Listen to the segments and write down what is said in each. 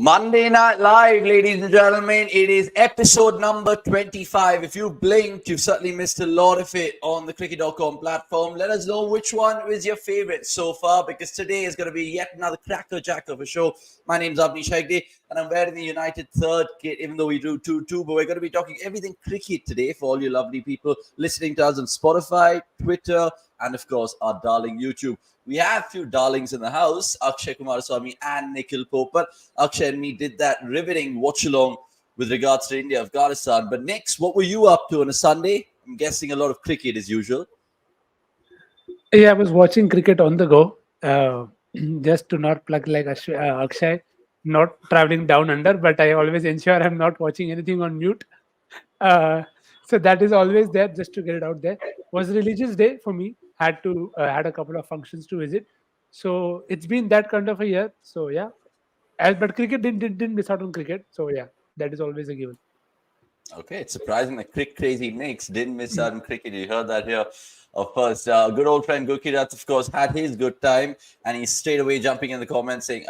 Monday Night Live, ladies and gentlemen. It is episode number 25. If you blinked, you've certainly missed a lot of it on the cricket.com platform. Let us know which one was your favorite so far, because today is going to be yet another cracker-jack of a show. My name's Avnish Hegde, and I'm wearing the United third kit, even though we do 2-2. But we're going to be talking everything cricket today for all you lovely people listening to us on Spotify, Twitter, and of course, our darling YouTube. We have a few darlings in the house, Akshay Kumaraswamy and Nikhil Popar. Akshay and me did that riveting watch-along with regards to India, Afghanistan. But next, what were you up to on a Sunday? I'm guessing a lot of cricket as usual. Yeah, I was watching cricket on the go, just to not plug like Akshay, not traveling down under, but I always ensure I'm not watching anything on mute. Uh, so that is always there, just to get it out there. Was religious day for me. Had a couple of functions to visit, so it's been that kind of a year. So yeah, but cricket didn't miss out on cricket. So yeah, that is always a given. Okay, it's surprising that Crick Crazy Nicks didn't miss out on cricket. You heard that here. Of course, good old friend Gurkeerat, of course, had his good time, and he's straight away jumping in the comments saying,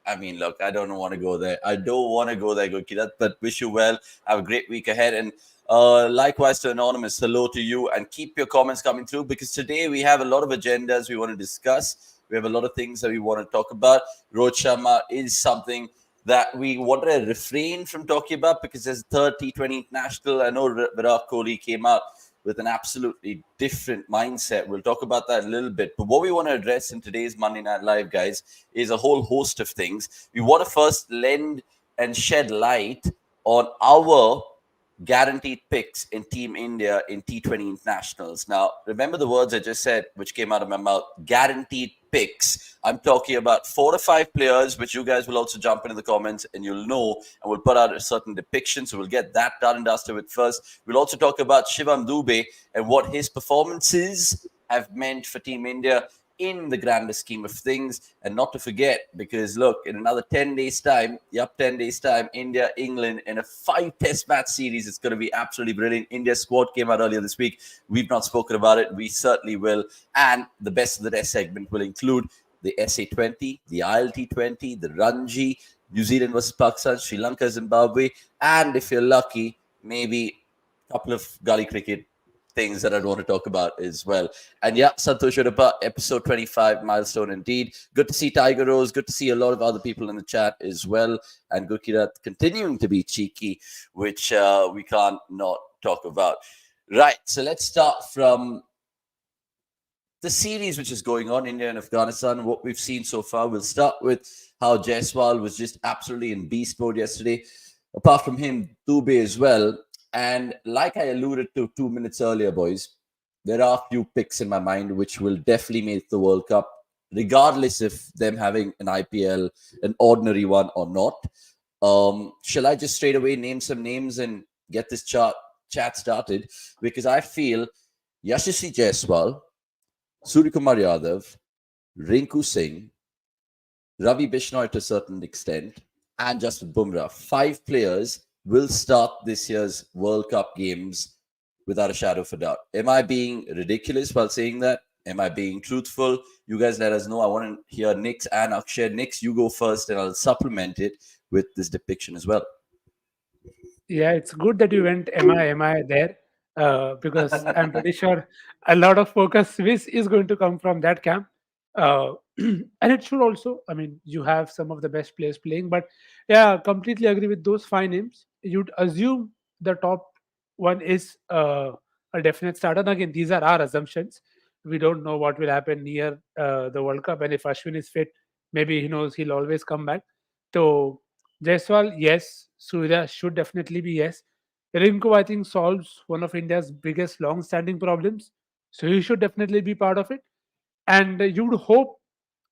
I mean, look, I don't want to go there. I don't want to go there, Gurkeerat, but wish you well. Have a great week ahead. And likewise to Anonymous, hello to you. And keep your comments coming through, because today we have a lot of agendas we want to discuss. We have a lot of things that we want to talk about. Rohit Sharma is something that we wanted to refrain from talking about, because there's a third T20 International. I know Virat Kohli came out with an absolutely different mindset. We'll talk about that a little bit. But what we want to address in today's Monday Night Live, guys, is a whole host of things. We want to first lend and shed light on our guaranteed picks in Team India in T20 Internationals. Now, remember the words I just said, which came out of my mouth, guaranteed picks. I'm talking about 4 to 5 players, which you guys will also jump into the comments and you'll know, and we'll put out a certain depiction. So we'll get that done and dusted with first. We'll also talk about Shivam Dube and what his performances have meant for Team India in the grander scheme of things. And not to forget, because look, in another 10 days time, 10 days time, India, England in a 5 test match series. It's going to be absolutely brilliant. India's squad came out earlier this week. We've not spoken about it. We certainly will. And the best of the rest segment will include the SA20, the ILT20, the Ranji, New Zealand versus Pakistan, Sri Lanka, Zimbabwe, and if you're lucky, maybe a couple of gully cricket things that I'd want to talk about as well. And yeah, Santosh Udappa, episode 25, milestone indeed. Good to see Tiger Rose. Good to see a lot of other people in the chat as well. And Gurkeerat continuing to be cheeky, which we can't not talk about. Right, so let's start from the series which is going on, India and Afghanistan, what we've seen so far. We'll start with how Jaiswal was just absolutely in beast mode yesterday. Apart from him, Dube as well. And like I alluded to 2 minutes earlier, boys, there are a few picks in my mind which will definitely make the World Cup, regardless of them having an IPL, an ordinary one or not. Shall I just straight away name some names and get this chat started? Because I feel Yashasvi Jaiswal, Suryakumar Yadav, Rinku Singh, Ravi Bishnoi to a certain extent, and Jasprit Bumrah, 5 players will start this year's World Cup games without a shadow of a doubt. Am I being ridiculous while saying that? Am I being truthful? You guys let us know. I want to hear Nick's and Akshay. Nick's, you go first, and I'll supplement it with this depiction as well. Yeah, it's good that you went am I there, because I'm pretty sure a lot of focus is going to come from that camp. And it should also, I mean, you have some of the best players playing, but yeah, completely agree with those 5 names. You'd assume the top one is a definite starter. And again, these are our assumptions. We don't know what will happen near the World Cup, and if Ashwin is fit, maybe he knows he'll always come back. So Jaiswal, yes. Surya should definitely be yes. Rinko, I think, solves one of India's biggest long-standing problems, so he should definitely be part of it. And you would hope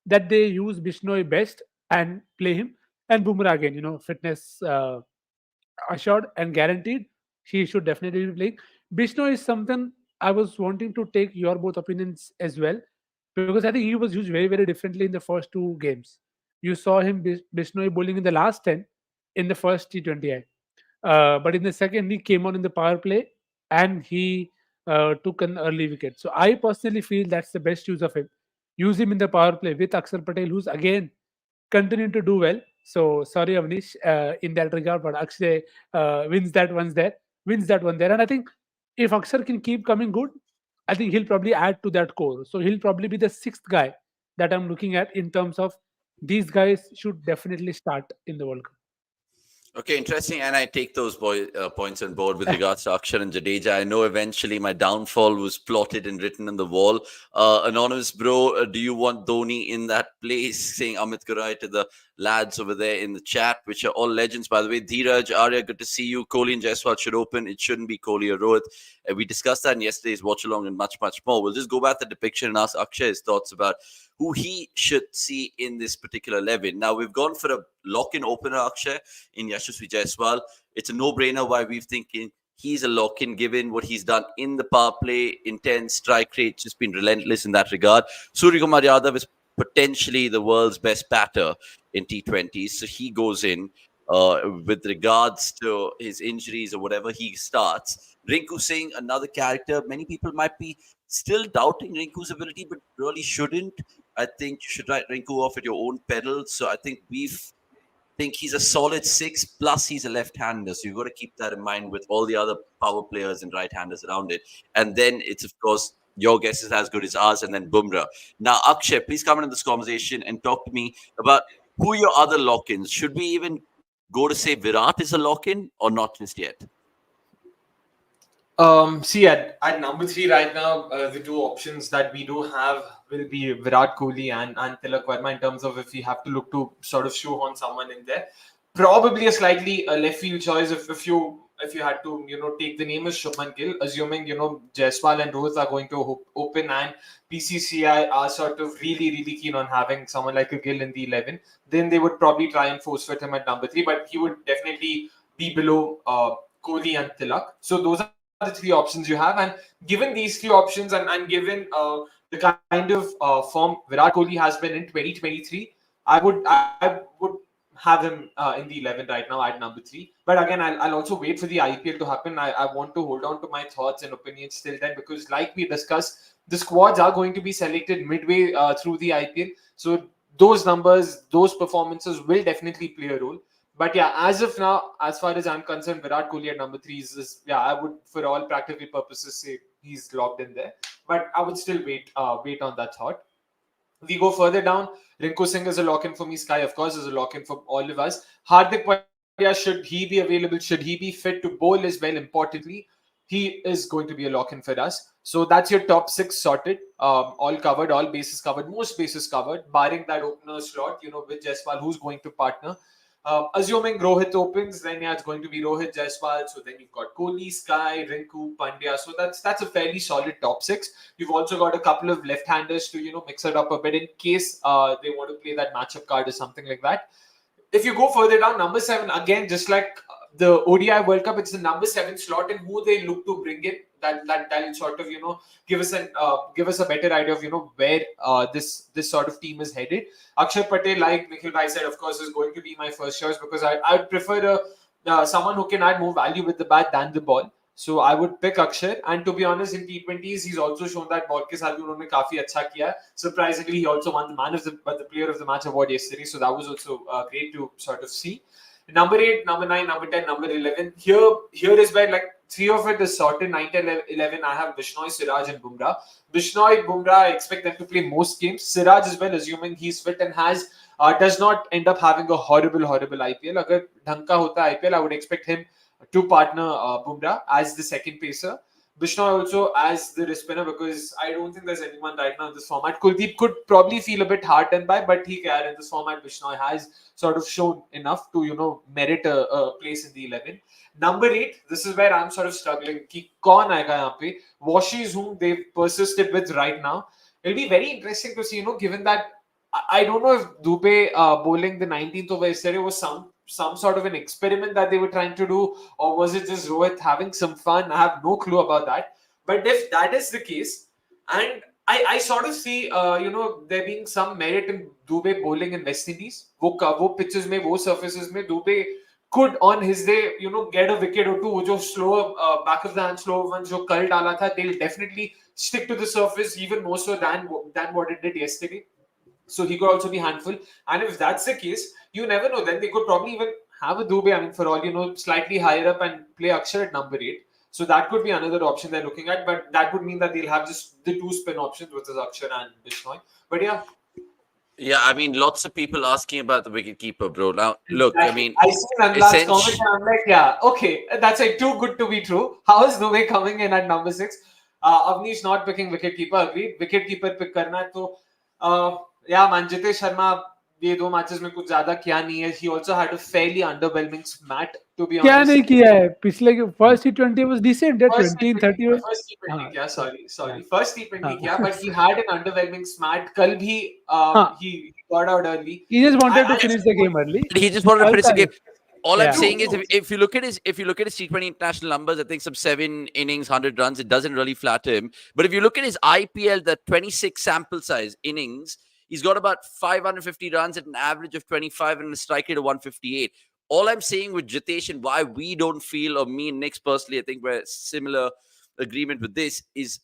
that they use Bishnoi best and play him. And Bumrah again, fitness assured and guaranteed. He should definitely be playing. Bishnoi is something I was wanting to take your both opinions as well, because I think he was used very, very differently in the first 2 games. You saw him Bishnoi bowling in the last 10 in the first T20I. But in the second, he came on in the power play and he took an early wicket. So I personally feel that's the best use of him. Use him in the power play with Akshar Patel, who's again continuing to do well. So sorry, Avnish, in that regard, but Akshay wins that one there. And I think if Akshar can keep coming good, I think he'll probably add to that core. So he'll probably be the sixth guy that I'm looking at in terms of these guys should definitely start in the World Okay, interesting. And I take those points on board with Cup. regards to Akshar and Jadeja. I know eventually my downfall was plotted and written on the wall. Anonymous bro, do you want Dhoni in that place? Saying Amit Kurai to the lads over there in the chat, which are all legends, by the way. Dheeraj, Arya, good to see you. Kohli and Jaiswal should open. It shouldn't be Kohli or Rohit. We discussed that in yesterday's watch along and much, much more. We'll just go back to the depiction and ask Akshay his thoughts about who he should see in this particular 11. Now, we've gone for a lock-in opener, Akshay, in Yashasvi Jaiswal. It's a no-brainer why we're thinking he's a lock-in given what he's done in the power play, intense strike rate, just been relentless in that regard. Suryakumar Yadav is potentially the world's best batter in T20s, so he goes in. With regards to his injuries or whatever, he starts. Rinku Singh, another character. Many people might be still doubting Rinku's ability, but really shouldn't. I think you should write Rinku off at your own pedal. So I think think he's a solid 6, plus he's a left-hander. So you've got to keep that in mind with all the other power players and right-handers around it. And then it's, of course, your guess is as good as ours, and then Bumrah. Now, Akshay, please come into this conversation and talk to me about who your other lock-ins. Should we even go to say Virat is a lock-in or not just yet? See, at number 3 right now, the two options that we do have will be Virat Kohli and Tilak Verma in terms of if we have to look to sort of shoehorn someone in there. Probably a slightly left field choice if you had to take the name of Shubman Gill, assuming Jaiswal and Rohit are going to open and BCCI are sort of really keen on having someone like a Gill in the 11, then they would probably try and force fit him at number 3, but he would definitely be below Kohli and Tilak. So those are the 3 options you have, and given these 3 options and given the kind of form Virat Kohli has been in 2023, I would have him in the 11 right now at number 3. But again, I'll also wait for the IPL to happen. I want to hold on to my thoughts and opinions till then, because like we discussed, the squads are going to be selected midway through the IPL. So those numbers, those performances will definitely play a role. But yeah, as of now, as far as I'm concerned, Virat Kohli at number 3 is I would, for all practical purposes, say he's locked in there. But I would still wait on that thought. We go further down. Rinku Singh is a lock-in for me. Sky, of course, is a lock-in for all of us. Hardik Pandya, should he be available? Should he be fit to bowl as well? Importantly, he is going to be a lock-in for us. So that's your top 6 sorted, all covered, all bases covered, most bases covered, barring that opener slot, with Jaiswal, who's going to partner. Assuming Rohit opens, then it's going to be Rohit, Jaiswal. So then you've got Kohli, Sky, Rinku, Pandya. So that's a fairly solid top 6. You've also got a couple of left-handers to mix it up a bit in case they want to play that matchup card or something like that. If you go further down, number 7 again, just like the ODI World Cup, it's the number 7 slot, and who they look to bring in that'll sort of give us a better idea of where this sort of team is headed. Akshar Patel, like Nikhil Bhai said, of course, is going to be my first choice, because I would prefer someone who can add more value with the bat than the ball. So I would pick Akshar, and to be honest, in T20s he's also shown that ball ke saath unhone काफी अच्छा किया. Surprisingly, he also won the player of the match award yesterday, so that was also great to sort of see. Number 8, number 9, number 10, number 11. Here is where like 3 of it is sorted. 9, 10, 11. I have Bishnoi, Siraj, and Bumrah. Bishnoi, Bumrah, I expect them to play most games. Siraj as well, assuming he's fit and does not end up having a horrible IPL. Agar dhang ka hota IPL, I would expect him to partner Bumrah as the second pacer. Bishnoi also as the spinner, because I don't think there's anyone right now in this format. Kuldeep could probably feel a bit hard done by, but he can. In this format, Bishnoi has sort of shown enough to merit a place in the 11. Number 8, this is where I'm sort of struggling. Ki kaun aayega yahan pe? Washies, whom they've persisted with right now. It'll be very interesting to see, given that I don't know if Dube bowling the 19th over yesterday was some sort of an experiment that they were trying to do, or was it just Rohit having some fun? I have no clue about that. But if that is the case, and I sort of see there being some merit in Dube bowling in West Indies. वो pitches में, वो surfaces में Dube could on his day get a wicket or two. वो जो slow back of the hand slow ones जो कल डाला था, they'll definitely stick to the surface even more so than what it did yesterday. So he could also be handful. And if that's the case, You never know. Then they could probably even have a Dube, I mean, for all you know, slightly higher up and play Akshar at number 8. So that could be another option they're looking at, but that would mean that they'll have just the 2 spin options, which is Akshar and Bishnoi. But yeah. Yeah, I mean, lots of people asking about the wicketkeeper, bro. Now, look, I mean, I see Nanlaj's comment and I'm like, yeah, okay, that's like too good to be true. How is Dube coming in at number 6? Avnish not picking wicketkeeper, agreed. Wicketkeeper pick करना है तो yeah, man, Jitesh Sharma ये 2 matches में कुछ ज्यादा किया नहीं है. He also had a fairly underwhelming smat, to be honest. क्या नहीं किया है पिछले first T20 was decent. First 20 30 was first T20 किया, sorry. हाँ. First T20 किया, but he had an underwhelming smat. कल भी he got out early. He just wanted to finish the game early. He just wanted to finish the game. All I'm Yeah. saying is, if you look at his T20 international numbers, I think some 7 innings, 100 runs, it doesn't really flatter him. But if you look at his IPL, the 26 sample size innings, he's got about 550 runs at an average of 25 and a strike rate of 158. All I'm saying with Jitesh and why we don't feel, or me and Nick personally, I think we're similar agreement with this, is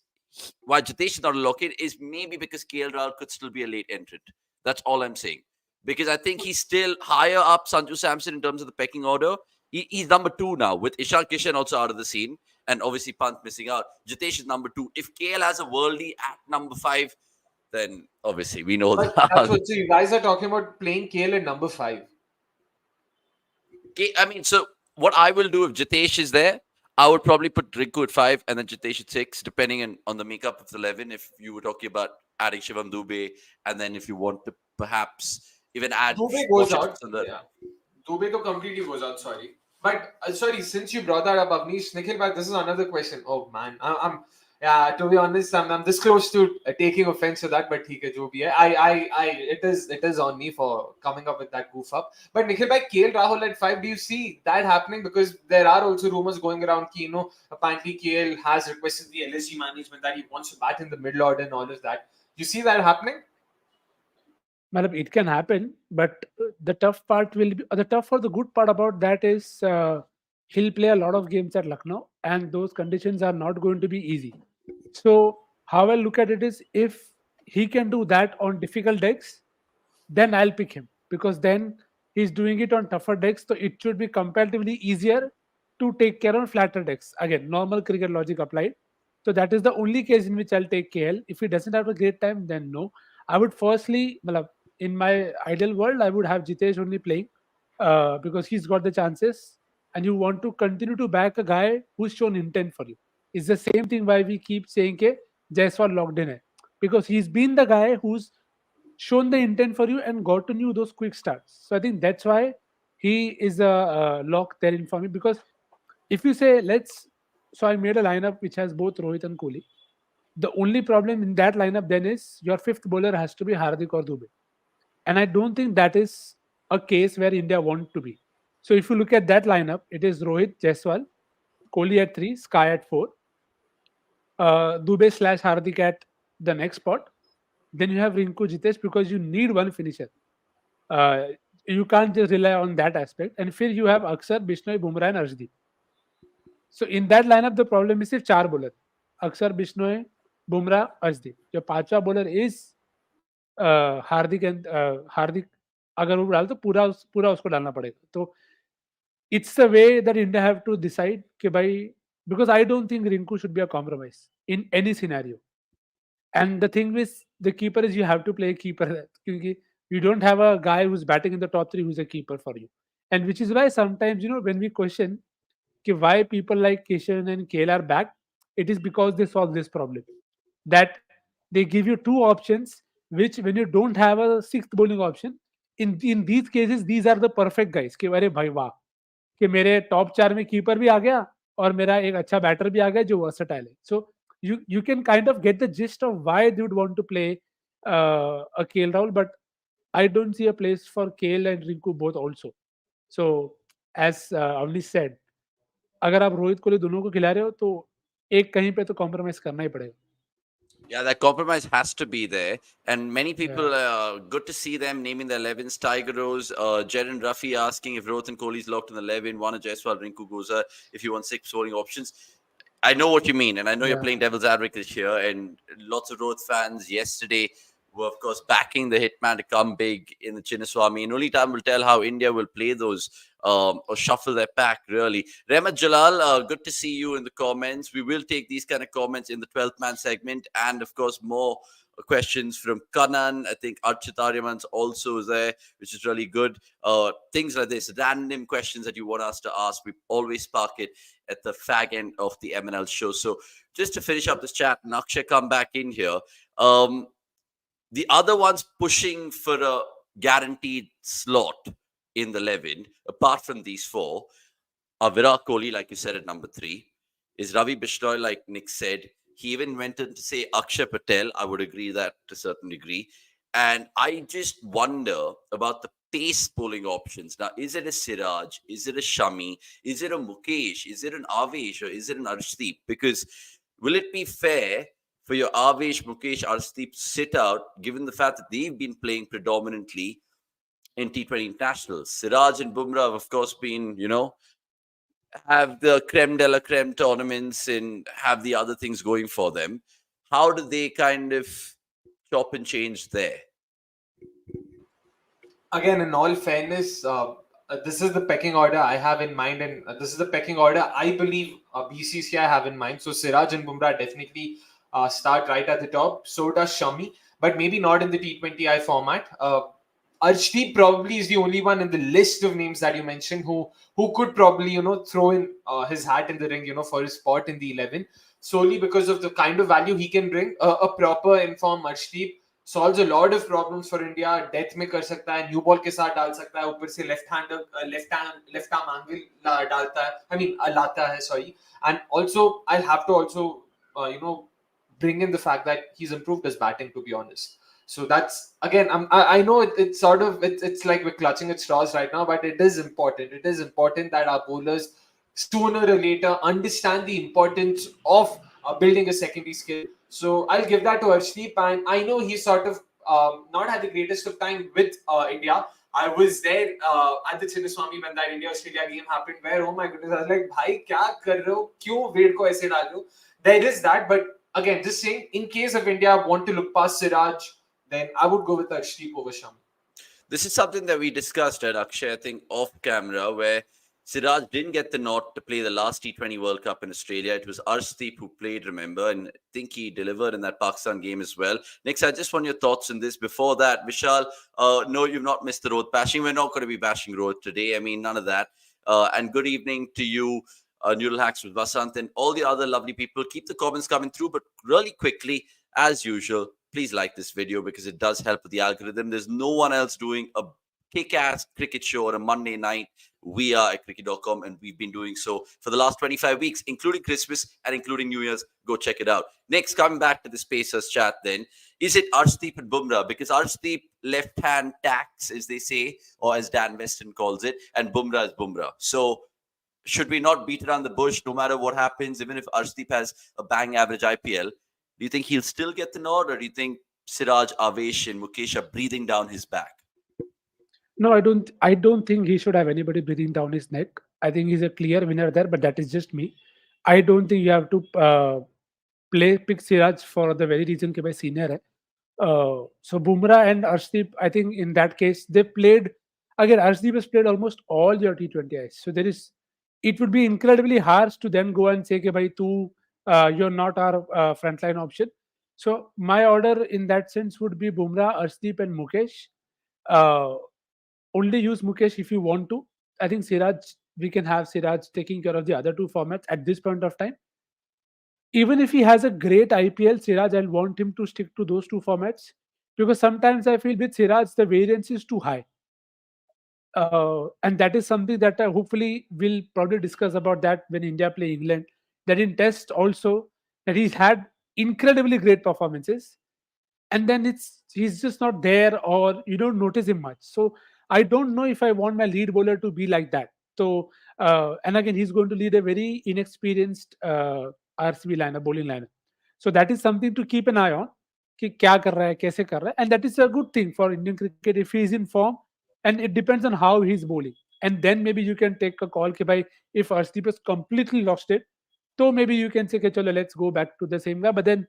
why Jitesh is not a lock-in is maybe because KL Rahul could still be a late entrant. That's all I'm saying. Because I think he's still higher up Sanju Samson in terms of the pecking order. He's number 2 now, with Ishan Kishan also out of the scene, and obviously Pant missing out. Jitesh is number 2. If KL has a worldie at number 5, then obviously we know But that. that's what, so you guys are talking about playing KL at number 5. I mean, so what I will do if Jitesh is there, I would probably put Rinku at 5 and then Jitesh at 6, depending on the makeup of the 11. If you were talking about adding Shivam Dube, and then if you want to perhaps even add Dube goes out. Yeah. Dube to completely goes out, sorry. But sorry, since you brought that up, Avnish, Nikhil, but this is another question. Oh man, I'm yeah, to be honest, I'm this close to taking offense to that, but theek hai, jo bhi hai. It is on me for coming up with that goof up. But Nikhil, by KL Rahul at 5, do you see that happening? Because there are also rumors going around ki, you know, apparently KL has requested the LSG management that he wants to bat in the middle order and all of that. You see that happening? It can happen, but the tough part will be the tough or the good part about that is he'll play a lot of games at Lucknow, and those conditions are not going to be easy. So how I look at it is, if he can do that on difficult decks, then I'll pick him, because then he's doing it on tougher decks, so it should be comparatively easier to take care on flatter decks. Again, normal cricket logic applied. So that is the only case in which I'll take KL. If he doesn't have a great time, then no. I would firstly, in my ideal world, I would have Jitesh only playing because he's got the chances, and you want to continue to back a guy who's shown intent for you. It's the same thing why we keep saying ke Jaiswal locked in hai, because he's been the guy who's shown the intent for you and got to know those quick starts. So I think that's why he is a lock there in for me. Because if you say so I made a lineup which has both Rohit and Kohli. The only problem in that lineup then is your 5th bowler has to be Hardik or Dube. And I don't think that is a case where India want to be. So if you look at that lineup, it is Rohit, Jaiswal, Kohli at 3, Sky at 4, Dube / Hardik at the next spot. Then you have Rinku, Jitesh, because you need one finisher. You can't just rely on that aspect. And फिर you have Akshar, Bishnoi, Bumrah and Arshdeep. So in that lineup, the problem is सिर्फ 4 bowler. Akshar, Bishnoi, Bumrah, Arshdeep. Your 5वां bowler is Hardik and Hardik. अगर वो डाल तो पूरा उसको डालना पड़ेगा. तो it's the way that India have to decide कि भाई, because I don't think Rinku should be a compromise in any scenario. And the thing with the keeper is you have to play a keeper, because you don't have a guy who's batting in the top 3 who's a keeper for you. And which is why sometimes, when we question why people like Kishan and KL are back, it is because they solve this problem. That they give you 2 options, which when you don't have a 6th bowling option, in these cases, these are the perfect guys. कि अरे भाई वाह, कि मेरे top 4 में keeper भी आ गया और मेरा एक अच्छा बैटर भी आ गया जो वर्सेटाइल है. So you can kind of get the gist of why they would want to play a KL Rahul, but I don't see a place for KL and Rinku both also. So as Avnish said, अगर आप रोहित कोहली दोनों को खिला रहे हो तो एक कहीं पे तो कॉम्प्रोमाइज करना ही पड़ेगा. Yeah, that compromise has to be there. And many people, good to see them naming the 11s. Tiger Rose, Jaren Ruffy asking if Rohit and Kohli is locked in the 11. One of Jaiswal, Rinku goes if you want 6 bowling options. I know what you mean. And I know you're playing devil's advocate here. And lots of Rohit fans yesterday who are, of course, backing the hitman to come big in the Chinnaswamy. And only time will tell how India will play those or shuffle their pack, really. Rehmat Jalal, good to see you in the comments. We will take these kind of comments in the 12th man segment, and, of course, more questions from Kanan. I think Archit Aryaman's also there, which is really good. Things like this, random questions that you want us to ask, we always spark it at the fag end of the MNL show. So just to finish up this chat, and Akshay come back in here. The other ones pushing for a guaranteed slot in the 11, apart from these four, are Virat Kohli, like you said, at number 3. Is Ravi Bishnoi, like Nick said. He even went in to say Akshay Patel. I would agree that to a certain degree. And I just wonder about the pace bowling options. Now, is it a Siraj? Is it a Shami? Is it a Mukesh? Is it an Avesh? Or is it an Arshdeep? Because will it be fair for your Avesh, Mukesh, Arshdeep to sit out, given the fact that they've been playing predominantly in T20 internationals? Siraj and Bumrah have, of course, been, have the creme de la creme tournaments and have the other things going for them. How do they kind of chop and change there? Again, in all fairness, this is the pecking order I have in mind, and this is the pecking order I believe BCCI have in mind. So Siraj and Bumrah definitely start right at the top. So does Shami, but maybe not in the T20I format. Arshdeep probably is the only one in the list of names that you mentioned who could probably throw in his hat in the ring for his spot in the 11, solely because of the kind of value he can bring. A proper informed Arshdeep solves a lot of problems for India. Death में कर सकता है, new ball के साथ डाल सकता है, ऊपर से left arm angle डालता है. I mean लाता है, sorry. And also I'll have to also bring in the fact that he's improved his batting, to be honest. So that's, again, I know it's sort of, it's like we're clutching at straws right now, but it is important. It is important that our bowlers sooner or later understand the importance of building a secondary skill. So I'll give that to Arshdeep, and I know he's sort of not had the greatest of time with India. I was there at the Chinnaswamy when that India-Australia game happened, where, oh my goodness, I was like, bhai, kya kar rahe ho? Kyun weight ko aise dal rahe ho? There is that, but again, just saying, in case of India want to look past Siraj, then I would go with Arshdeep over Shami. This is something that we discussed at Akshay, I think, off camera, where Siraj didn't get the nod to play the last T20 World Cup in Australia. It was Arshdeep who played, remember, and I think he delivered in that Pakistan game as well. Next, I just want your thoughts on this. Before that, Vishal, no, you've not missed the Rohit bashing. We're not going to be bashing Rohit today. I mean, none of that. And good evening to you, Noodle Hacks with Vasant, and all the other lovely people. Keep the comments coming through, but really quickly, as usual, please like this video because it does help with the algorithm. There's no one else doing a kick-ass cricket show on a Monday night. We are at cricket.com, and we've been doing so for the last 25 weeks, including Christmas and including New Year's. Go check it out. Next, coming back to the Spacers chat then, is it Arshdeep and Bumrah? Because Arshdeep left-hand tax, as they say, or as Dan Weston calls it, and Bumrah is Bumrah. So should we not beat around the bush no matter what happens, even if Arshdeep has a bang average IPL? Do you think he'll still get the nod, or do you think Siraj, Avesh, and Mukesh are breathing down his back? No, I don't. I don't think he should have anybody breathing down his neck. I think he's a clear winner there, but that is just me. I don't think you have to pick Siraj for the very reason that he's senior hai. So Bumrah and Arshdeep, I think in that case they played again. Arshdeep has played almost all your T20Is. So there is, it would be incredibly harsh to then go and say, "Bhai, you're not our frontline option." So my order in that sense would be Bumrah, Arshdeep, and Mukesh. Uh, Only use Mukesh if you want to. I think Siraj, we can have Siraj taking care of the other two formats at this point of time. Even if he has a great IPL, Siraj, I'll want him to stick to those two formats because sometimes I feel with Siraj the variance is too high. And that is something that hopefully we'll probably discuss about that when India play England. That in Test also, that he's had incredibly great performances, and then he's just not there, or you don't notice him much. So I don't know if I want my lead bowler to be like that. So and again, he's going to lead a very inexperienced RCB liner, bowling liner. So that is something to keep an eye on. कि क्या कर रहा है, कैसे कर रहा है, and that is a good thing for Indian cricket if he is in form, and it depends on how he's bowling. And then maybe you can take a call कि भाई, if Arshdeep has completely lost it, so maybe you can say कि चलो let's go back to the same guy. But then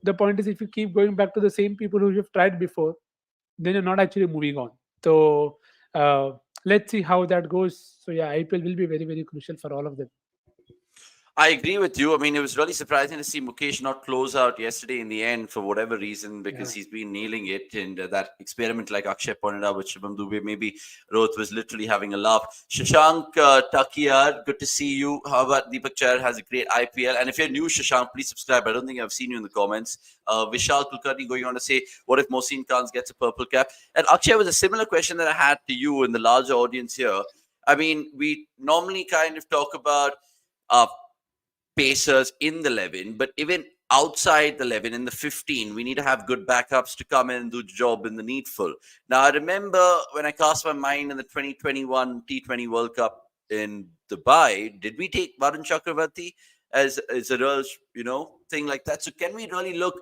the point is, if you keep going back to the same people who you've tried before, then you're not actually moving on. So uh, let's see how that goes. So yeah, IPL will be very, very crucial for all of them. I agree with you. I mean, it was really surprising to see Mukesh not close out yesterday in the end for whatever reason, because Yeah. he's been nailing it. And that experiment, like Akshay pointed out with Shivam Dube, maybe Rohit was literally having a laugh. Shashank Takia, good to see you. How about Deepak Chahar has a great IPL? And if you're new, Shashank, please subscribe. I don't think I've seen you in the comments. Vishal Kulkarni going on to say, what if Mohsin Khan gets a purple cap? And Akshay, was a similar question that I had to you in the larger audience here. I mean, we normally kind of talk about uh, pacers in the 11, but even outside the 11, in the 15, we need to have good backups to come in and do the job in the needful. Now, I remember when I cast my mind in the 2021 T20 World Cup in Dubai, did we take Varun Chakravarti as a real, thing like that? So can we really look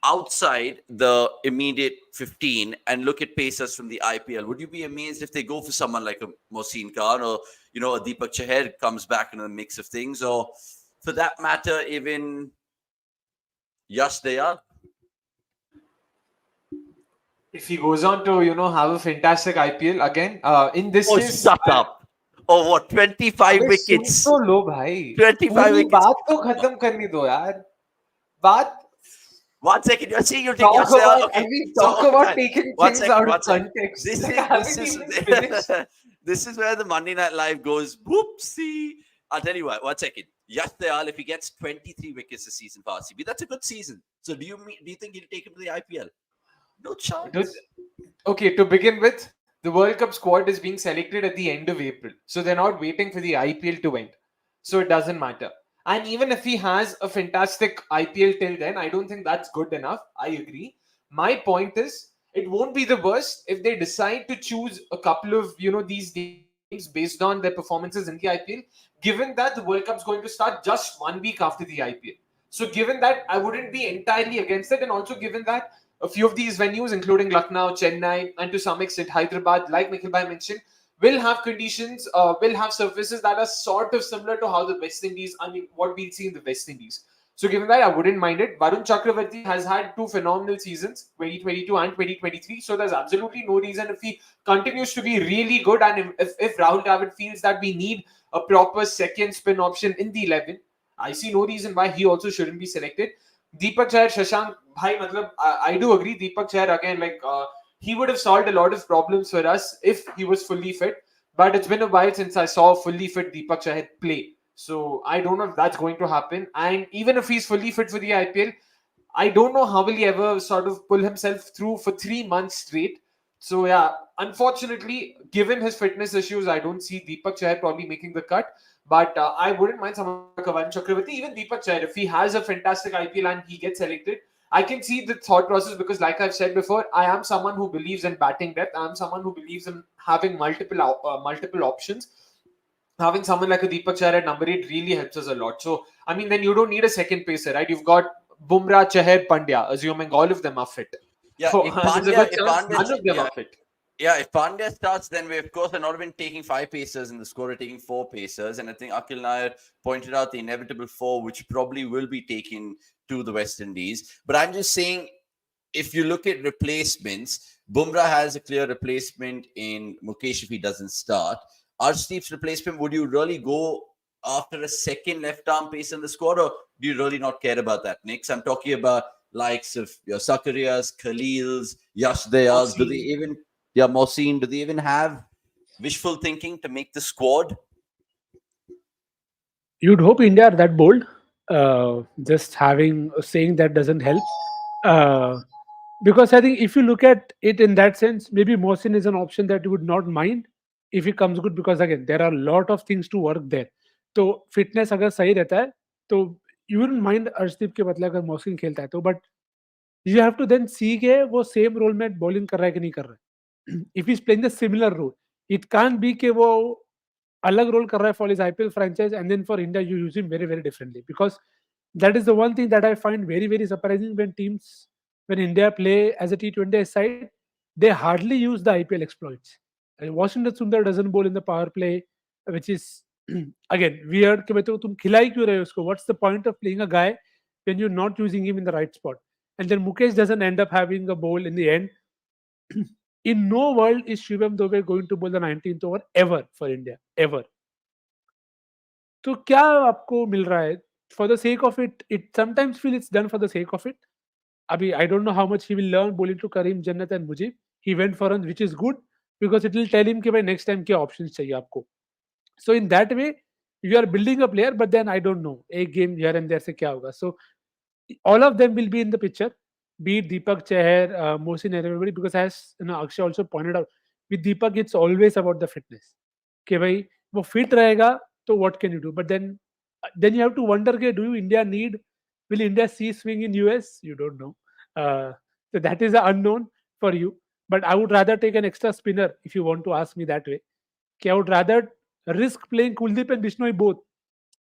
outside the immediate 15 and look at pacers from the IPL? Would you be amazed if they go for someone like a Mohsin Khan, or a Deepak Chahar comes back into the mix of things, or for that matter, even Yash Dayal? If he goes on to have a fantastic IPL again, in this Oh, case, shut up! Oh, what? 25 अबे सुन wickets. तो लो भाई, 25 पूरी wickets. बात तो खत्म करने दो यार. बात 1 second, you're saying you'll take talk Yash Dayal? about, Okay, I mean, so talk about fine. taking 1 things second, out 1 of second. context. This Like, is haven't even finished. this is where the Monday Night Live goes. Whoopsie! I'll tell you what. 1 second. Yash Dayal, if he gets 23 wickets this season for RCB, that's a good season. So do you think he'll take him to the IPL? No Dude, chance. okay, to begin with, the World Cup squad is being selected at the end of April. So they're not waiting for the IPL to end. So it doesn't matter. And even if he has a fantastic IPL till then, I don't think that's good enough. I agree. My point is, it won't be the worst if they decide to choose a couple of, these names based on their performances in the IPL, given that the World Cup's going to start just 1 week after the IPL. So given that, I wouldn't be entirely against it. And also given that a few of these venues, including Lucknow, Chennai, and to some extent Hyderabad, like Nikhil Bhai mentioned, will have conditions, will have surfaces that are sort of similar to how the West Indies, I mean, what we'll see in the West Indies. So given that, I wouldn't mind it. Varun Chakravarti has had two phenomenal seasons, 2022 and 2023. So there's absolutely no reason, if he continues to be really good, and if Rahul Dravid feels that we need a proper second spin option in the 11, I see no reason why he also shouldn't be selected. Deepak Chahar, Shashank, bhai, matlab, I do agree. Deepak Chahar, again, like, he would have solved a lot of problems for us if he was fully fit. But it's been a while since I saw fully fit Deepak Chahar play. So I don't know if that's going to happen. And even if he's fully fit for the IPL, I don't know how will he ever sort of pull himself through for 3 months straight. So yeah, unfortunately, given his fitness issues, I don't see Deepak Chahar probably making the cut. But I wouldn't mind someone like Varun Chakravarti, even Deepak Chahar, if he has a fantastic IPL and he gets selected. I can see the thought process because, like I've said before, I am someone who believes in batting depth. I am someone who believes in having multiple options. Having someone like a Deepak Chahar at number 8 really helps us a lot. So, I mean, then you don't need a second pacer, right? You've got Bumrah, Chahar, Pandya, assuming all of them are fit. Yeah, So, there's a good chance none of them yeah, are fit. yeah, if Pandya starts, then we of course are not even taking 5 pacers in the score, we're taking 4 pacers. And I think Akhil Nair pointed out the inevitable 4, which probably will be taken to the West Indies. But I'm just saying, if you look at replacements, Bumrah has a clear replacement in Mukesh if he doesn't start. Arshdeep's replacement, would you really go after a second left arm pace in the squad, or do you really not care about that, Nick? I'm talking about likes of your Sakarias, Khalils, Yash Dayals. Do they even, Mohsin, do they even have wishful thinking to make the squad? You'd hope India are that bold. Just saying that doesn't help. Uh, because I think if you look at it in that sense, maybe Mohsin is an option that you would not mind if he comes good, because again there are a lot of things to work there. तो fitness अगर सही रहता है तो you wouldn't mind Arshdeep के बदले अगर मोहसिन खेलता है तो, but you have to then see के वो सेम रोल में बॉलिंग कर रहा है कि नहीं कर रहा है. If is playing the similar role, it can't be के वो अलग रोल कर रहा है for his IPL franchise and then for India you use him very very differently, because that is the one thing that I find very very surprising when India play as a T20 side, they hardly use the IPL exploits. And Washington Sundar doesn't bowl in the power play, which is again weird. कि भाई तो तुम खिला ही क्यों रहे हो उसको? What's the point of playing a guy when you're not using him in the right spot. And then Mukesh doesn't end up having a bowl in the end. In no world is Shivam Dube going to bowl the 19th over ever for India. Ever. तो क्या आपको मिल रहा है? For the sake of it, it sometimes feel it's done for the sake of it. Abhi, I don't know how much he will learn bowling to Karim, Jannat and Mujib. He went for runs, which is good because it will tell him कि भाई next time क्या options चाहिए आपको. So in that way, you are building a player, but then I don't know. एक game here and there से क्या होगा. So all of them will be in the picture. Be it Deepak Chahar, Mohsin, and everybody, because as Akshay also pointed out, with Deepak it's always about the fitness. कि भाई वो fit रहेगा, तो what can you do? But then you have to wonder, कि do you India need? Will India see swing in US? You don't know. So that is the unknown for you. But I would rather take an extra spinner if you want to ask me that way. कि I would rather risk playing Kuldeep and Bishnoi both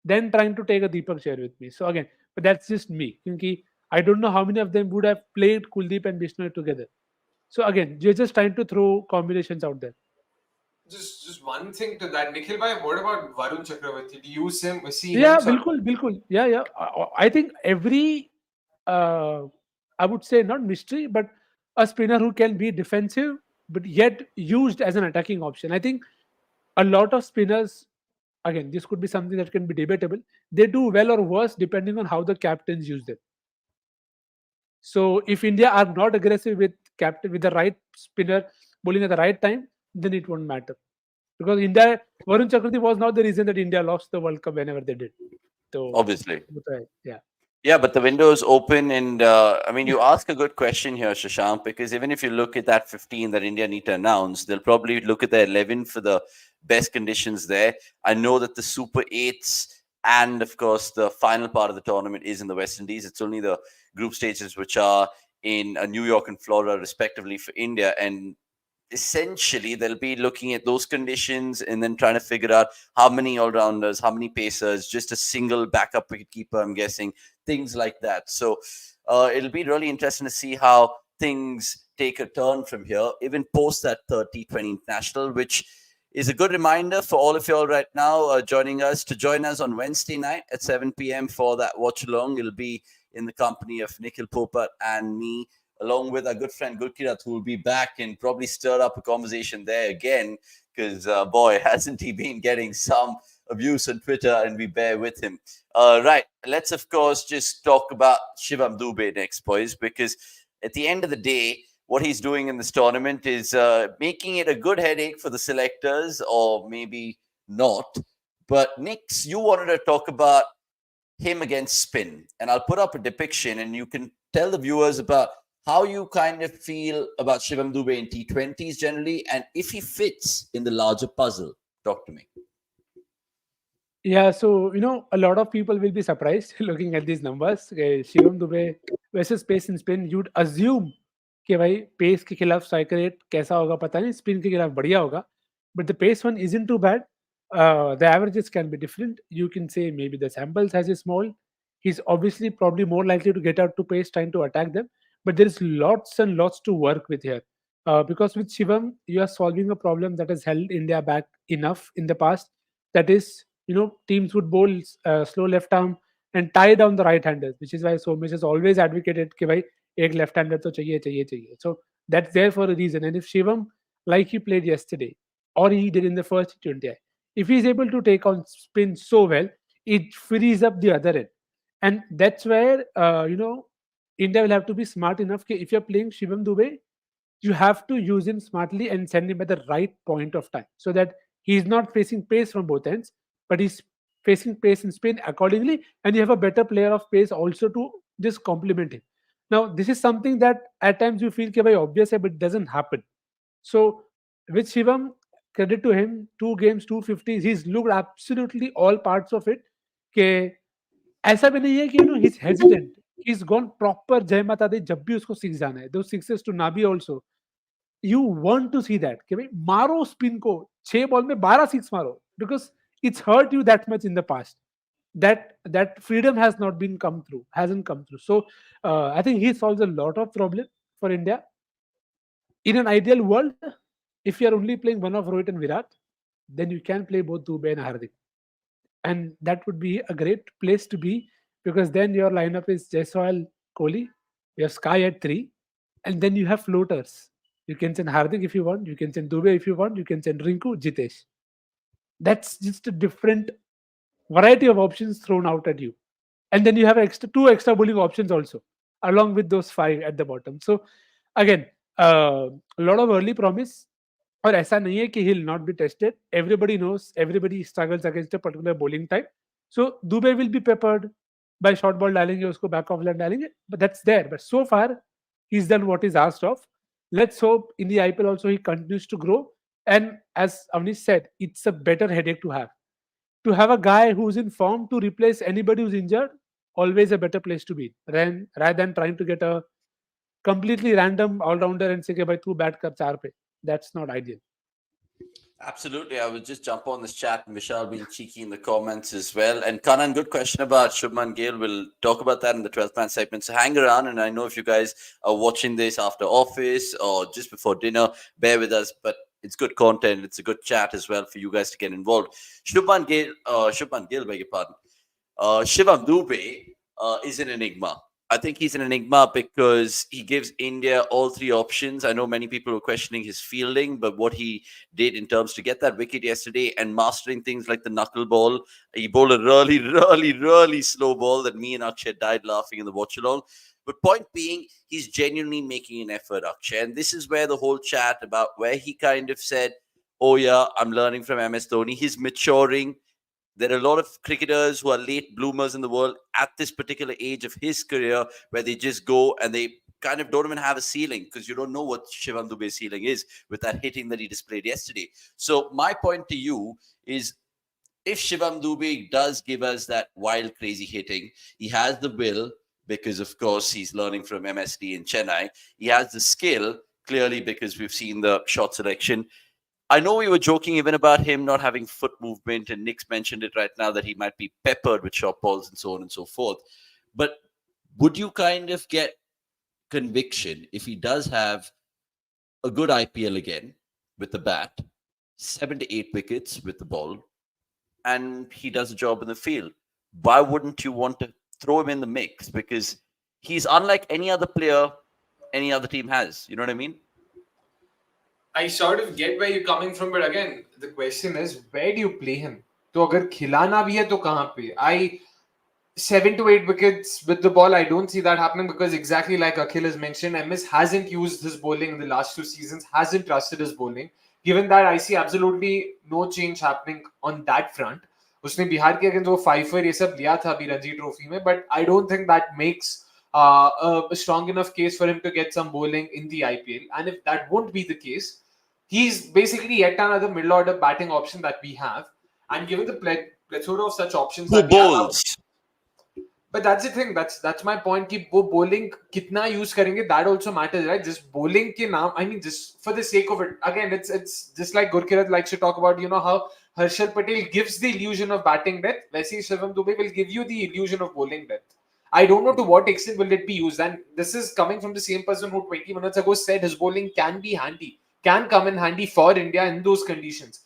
than trying to take a Deepak Chahar with me. So again, but that's just me. Because I don't know how many of them would have played Kuldeep and Bishnoi together. So again, you're just trying to throw combinations out there. Just one thing to that, Nikhil bhai, what about Varun Chakravarti? Do you see Yeah, him? bilkul. Yeah. I think every, I would say not mystery, but a spinner who can be defensive but yet used as an attacking option. I think a lot of spinners, again, this could be something that can be debatable. They do well or worse depending on how the captains use them. So if India are not aggressive with the right spinner bowling at the right time, then it won't matter. Because Varun Chakravarti was not the reason that India lost the World Cup whenever they did. So Obviously. yeah. Yeah, but the window is open, and I mean, you ask a good question here, Shashank, because even if you look at that 15 that India need to announce, they'll probably look at the 11 for the best conditions there. I know that the Super 8s and, of course, the final part of the tournament is in the West Indies. It's only the group stages which are in New York and Florida, respectively, for India. And essentially, they'll be looking at those conditions and then trying to figure out how many all-rounders, how many pacers, just a single backup wicketkeeper, I'm guessing, things like that. So it'll be really interesting to see how things take a turn from here, even post that T20 International, which is a good reminder for all of you all right now joining us to join us on Wednesday night at 7 p.m. for that watch-along. It'll be in the company of Nikhil Popat and me, along with our good friend Gurkirat, who will be back and probably stir up a conversation there again, because, boy, hasn't he been getting some abuse on Twitter, and we bear with him. Right, let's, of course, just talk about Shivam Dube next, boys, because at the end of the day, what he's doing in this tournament is making it a good headache for the selectors, or maybe not. But, Nix, you wanted to talk about him against spin, and I'll put up a depiction, and you can tell the viewers about how you kind of feel about Shivam Dube in T20s generally, and if he fits in the larger puzzle. Talk to me. Yeah, so a lot of people will be surprised looking at these numbers. Shivam Dube versus pace and spin, you'd assume कि भाई pace के खिलाफ strike rate कैसा होगा पता नहीं, spin के खिलाफ बढ़िया होगा, but the pace one isn't too bad. The averages can be different. You can say maybe the sample size is small. He's obviously probably more likely to get out to pace trying to attack them, but there is lots and lots to work with here. Because with Shivam, you are solving a problem that has held India back enough in the past. That is, teams would bowl slow left arm and tie down the right-handers, which is why Somesh has always advocated कि भाई एक left-hander तो चाहिए. So that's there for a reason. And if Shivam, like he played yesterday, or he did in the first T20I, if he's able to take on spin so well, it frees up the other end. And that's where, India will have to be smart enough that if you're playing Shivam Dube, you have to use him smartly and send him at the right point of time so that he's not facing pace from both ends, but he's facing pace and spin accordingly. And you have a better player of pace also to just complement him. Now, this is something that at times you feel very obvious, but it doesn't happen. So, with Shivam, credit to him, 2 games, 250s, he's looked absolutely all parts of it. कि ऐसा भी नहीं है कि he's hesitant. He's gone proper जय माता दी जब भी उसको सिक्स जाना है. Those sixes to Nabi also. You want to see that कि भाई मारो स्पिन को 6 बॉल में 12 सिक्स मारो, because it's hurt you that much in the past. That freedom hasn't come through. So I think he solves a lot of problem for India. In an ideal world, if you are only playing one of Rohit and Virat, then you can play both Dube and Hardik, and that would be a great place to be, because then your lineup is Jaiswal, Kohli, you have Sky at 3, and then you have floaters. You can send Hardik if you want, you can send Dube if you want, you can send Rinku, Jitesh. That's just a different variety of options thrown out at you. And then you have two extra bowling options also, along with those 5 at the bottom. So again, a lot of early promise. और ऐसा नहीं है कि he'll not be tested. Everybody knows, everybody struggles against a particular bowling type. So Dube will be peppered by short ball डालेंगे उसको back off line डालेंगे, but that's there. But so far, he's done what he's asked of. Let's hope in the IPL also he continues to grow. And as Avnish said, it's a better headache to have. To have a guy who's in form to replace anybody who's injured, always a better place to be rather than trying to get a completely random all-rounder and say, okay, by 2 bat kar 4 pe. That's not ideal. Absolutely. I will just jump on this chat. Vishal being cheeky in the comments as well. And Kanan, good question about Shubman Gill. We'll talk about that in the 12th man segment. So hang around. And I know if you guys are watching this after office or just before dinner, bear with us. But it's good content. It's a good chat as well for you guys to get involved. Shubman Gill, beg your pardon. Shivam Dube is an enigma. I think he's an enigma because he gives India all 3 options. I know many people were questioning his fielding, but what he did in terms to get that wicket yesterday and mastering things like the knuckle ball, he bowled a really slow ball that me and Akshay died laughing in the watch along. But point being, he's genuinely making an effort, Akshay. And this is where the whole chat about where he kind of said, oh yeah, I'm learning from MS Dhoni. He's maturing. There are a lot of cricketers who are late bloomers in the world at this particular age of his career where they just go and they kind of don't even have a ceiling because you don't know what Shivam Dube's ceiling is with that hitting that he displayed yesterday. So my point to you is if Shivam Dube does give us that wild, crazy hitting, he has the will because, of course, he's learning from MSD in Chennai. He has the skill, clearly, because we've seen the shot selection. I know we were joking even about him not having foot movement, and Nick's mentioned it right now that he might be peppered with short balls and so on and so forth. But would you kind of get conviction if he does have a good IPL again with the bat, 7 to 8 wickets with the ball, and he does a job in the field? Why wouldn't you want to throw him in the mix? Because he's unlike any other player any other team has. You know what I mean? I sort of get where you're coming from, but again, the question is, where do you play him? तो अगर खिलाना भी है तो कहाँ पे? 7 to 8 wickets with the ball, I don't see that happening because exactly like Akhil has mentioned, MS hasn't used his bowling in the last 2 seasons, hasn't trusted his bowling. Given that, I see absolutely no change happening on that front. उसने बिहार के against वो 5 ये सब लिया था अभी Ranji trophy में, but I don't think that makes a strong enough case for him to get some bowling in the IPL. And if that won't be the case, he's basically yet another middle order batting option that we have. And given the plethora of such options Who that we have, bowls? but that's the thing. That's my point. कि वो bowling कितना use करेंगे, that also matters, right? Just bowling के नाम, I mean, just for the sake of it. Again, it's just like Gurkirat likes to talk about. You know how Harshal Patel gives the illusion of batting depth. वैसे ही Shivam Dube will give you the illusion of bowling depth. I don't know to what extent will it be used. And this is coming from the same person who 20 minutes ago said his bowling can be handy, can come in handy for India in those conditions.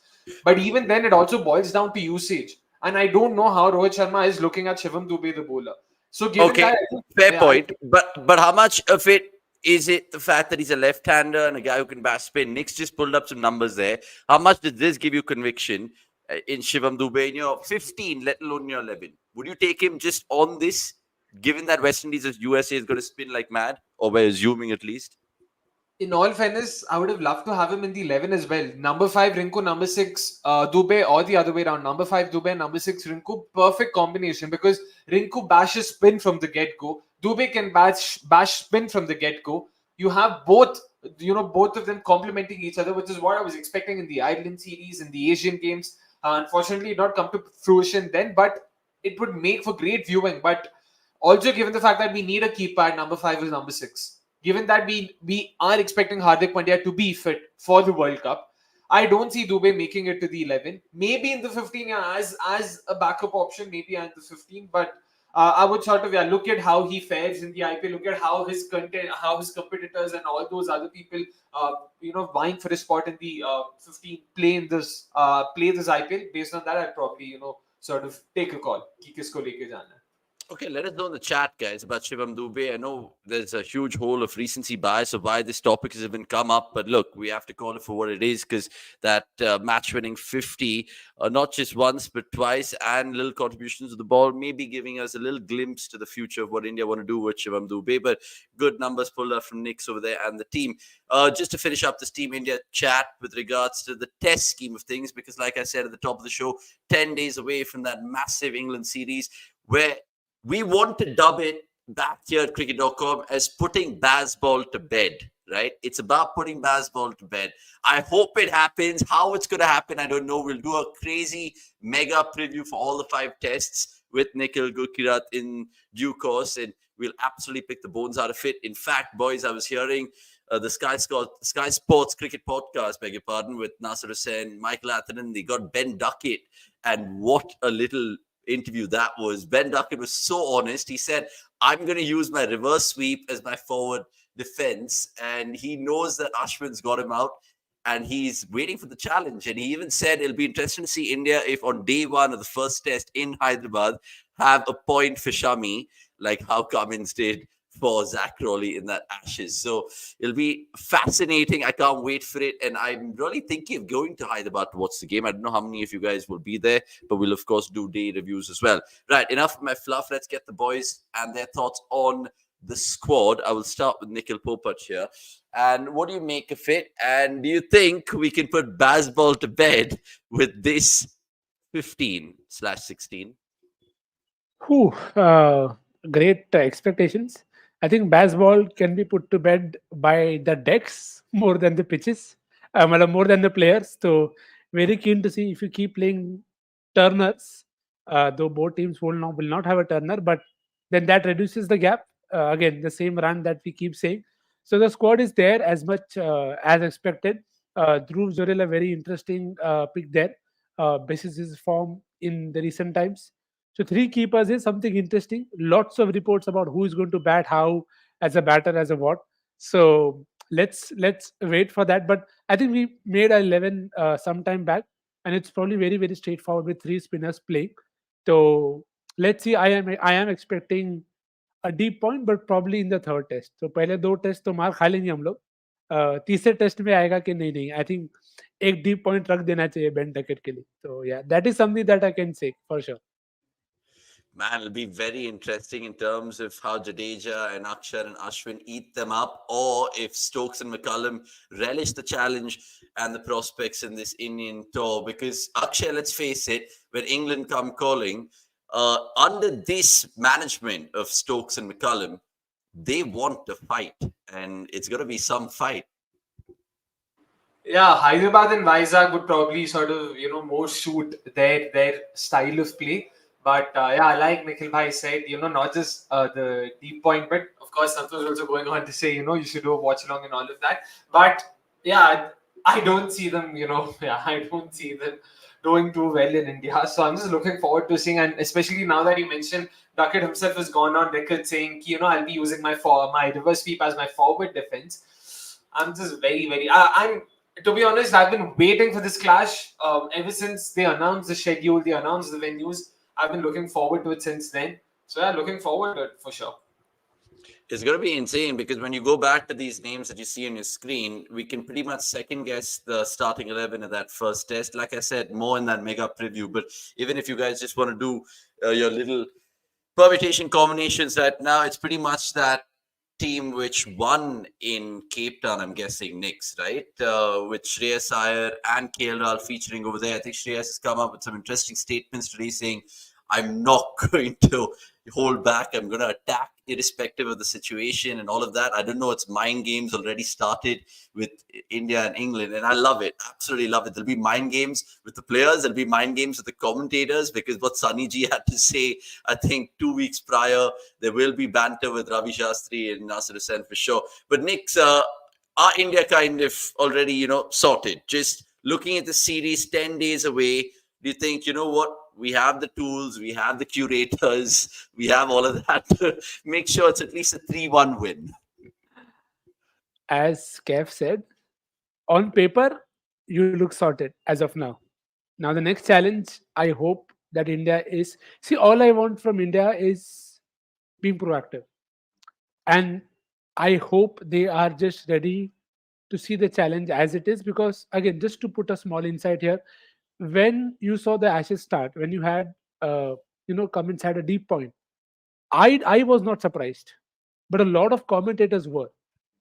But even then, it also boils down to usage. And I don't know how Rohit Sharma is looking at Shivam Dube, the bowler. So given Okay, that, fair point. But how much of it is it the fact that he's a left-hander and a guy who can bat spin? Nick's just pulled up some numbers there. How much did this give you conviction in Shivam Dube in your 15, let alone your 11? Would you take him just on this, given that West Indies USA is going to spin like mad, or we're assuming at least? in all fairness, I would have loved to have him in the 11 as well. Number 5, Rinku. Number 6, Dube, or the other way around. Number 5, Dube. Number 6, Rinku. Perfect combination because Rinku bashes spin from the get-go. Dube can bash spin from the get-go. You have both of them complementing each other, which is what I was expecting in the Ireland series, in the Asian games. Unfortunately, it not come to fruition then, but it would make for great viewing. But also, given the fact that we need a keeper at number 5 is number 6. Given that we are expecting Hardik Pandya to be fit for the World Cup, I don't see Dube making it to the 11. Maybe in the 15, as a backup option, maybe at the 15. But I would sort of look at how he fares in the IPL. Look at how his competitors and all those other people, vying for a spot in the 15 play this IPL. Based on that, I'd probably sort of take a call. कि किसको लेके जाना है. Okay, let us know in the chat, guys, about Shivam Dube. I know there's a huge hole of recency bias of why this topic has even come up, but look, we have to call it for what it is because that match-winning 50, not just once but twice, and little contributions to the ball, maybe giving us a little glimpse to the future of what India want to do with Shivam Dube. But good numbers pulled up from Nick's over there and the team. Just to finish up this Team India chat with regards to the test scheme of things, because like I said at the top of the show, 10 days away from that massive England series where we want to dub it back here at cricket.com as putting Bazball to bed, right? It's about putting Bazball to bed. I hope it happens. How it's going to happen, I don't know. We'll do a crazy mega preview for all the 5 tests with Nikhil Gurkirat in due course, and we'll absolutely pick the bones out of it. In fact, boys, I was hearing the Sky Sports Cricket Podcast, beg your pardon, with Nasser Hussain, Michael Atherton. They got Ben Duckett, and what a little interview that was. Ben Duckett was so honest. He said, I'm going to use my reverse sweep as my forward defense. And he knows that Ashwin's got him out and he's waiting for the challenge. And he even said it'll be interesting to see India if on day 1 of the first test in Hyderabad have a point for Shami, like how Cummins did for Zach Crawley in that Ashes. So it'll be fascinating. I can't wait for it. And I'm really thinking of going to Hyderabad to watch the game. I don't know how many of you guys will be there, but we'll, of course, do day reviews as well. Right, enough of my fluff. Let's get the boys and their thoughts on the squad. I will start with Nikhil Popat here. And what do you make of it? And do you think we can put Bazball to bed with this 15/16? Great expectations. I think Bazball can be put to bed by the decks more than the pitches, more than the players. So very keen to see if you keep playing turners, though both teams will not have a turner, but then that reduces the gap. Again, the same run that we keep saying. So the squad is there as much as expected. Dhruv Jurel, a very interesting pick there, basis his form in the recent times. So 3 keepers is something interesting. Lots of reports about who is going to bat how, as a batter, as a what. So let's wait for that. But I think we made a 11 some time back, and it's probably very straightforward with 3 spinners playing. So let's see. I am expecting a deep point, but probably in the 3rd test. So पहले 2 test तो मार खा लेंगे हम लोग. तीसरे test में आएगा कि नहीं. I think एक deep point रख देना चाहिए Ben Duckett के लिए. So yeah, that is something that I can say for sure. Man, it'll be very interesting in terms of how Jadeja and Akshar and Ashwin eat them up, or if Stokes and McCullum relish the challenge and the prospects in this Indian tour. Because Akshar, let's face it, when England come calling, under this management of Stokes and McCullum, they want to fight, and it's going to be some fight. Yeah, Hyderabad and Vizag would probably sort of, more suit their style of play. But yeah, like Nikhil Bhai said, not just the deep point, but of course, Santosh also going on to say, you should do a watch along and all of that. But yeah, I don't see them, I don't see them doing too well in India. So I'm just looking forward to seeing, and especially now that you mentioned Duckett himself has gone on record saying, I'll be using my reverse sweep as my forward defense. I'm just I'm to be honest, I've been waiting for this clash ever since they announced the schedule, they announced the venues. I've been looking forward to it since then. So yeah, looking forward to it for sure. It's going to be insane because when you go back to these names that you see on your screen, we can pretty much second guess the starting 11 of that first test. Like I said, more in that mega preview. But even if you guys just want to do your little permutation combinations right now, it's pretty much that team which won in Cape Town, I'm guessing, Knicks, right? With Shreyas Iyer and KL Rahul featuring over there. I think Shreyas has come up with some interesting statements today saying, I'm not going to hold back. I'm going to attack irrespective of the situation and all of that. I don't know. It's mind games already started with India and England. And I love it. Absolutely love it. There'll be mind games with the players. There'll be mind games with the commentators because what Sunny G had to say, I think 2 weeks prior, there will be banter with Ravi Shastri and Nasir Hussain for sure. But Nick's, are India kind of already, sorted? Just looking at the series 10 days away, do you think, what? We have the tools, we have the curators, we have all of that to make sure it's at least a 3-1 win. As Kev said, on paper, you look sorted as of now. Now, the next challenge, I hope that India is. See, all I want from India is being proactive. And I hope they are just ready to see the challenge as it is. Because again, just to put a small insight here, when you saw the Ashes start, when you had Cummins had a deep point, I was not surprised, but a lot of commentators were.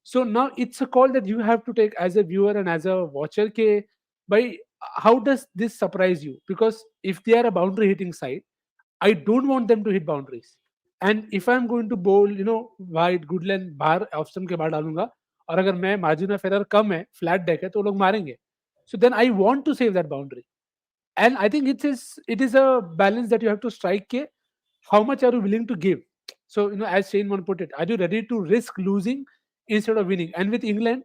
So now it's a call that you have to take as a viewer and as a watcher. Ke, by how does this surprise you? Because if they are a boundary hitting side, I don't want them to hit boundaries. And if I'm going to bowl, wide good length बाहर off stump के बाहर डालूंगा, और अगर मैं margin of error कम है, flat deck है, तो वो लोग मारेंगे. So then I want to save that boundary. And I think it is a balance that you have to strike. Ke, how much are you willing to give? So, as Shane one put it, are you ready to risk losing instead of winning? And with England,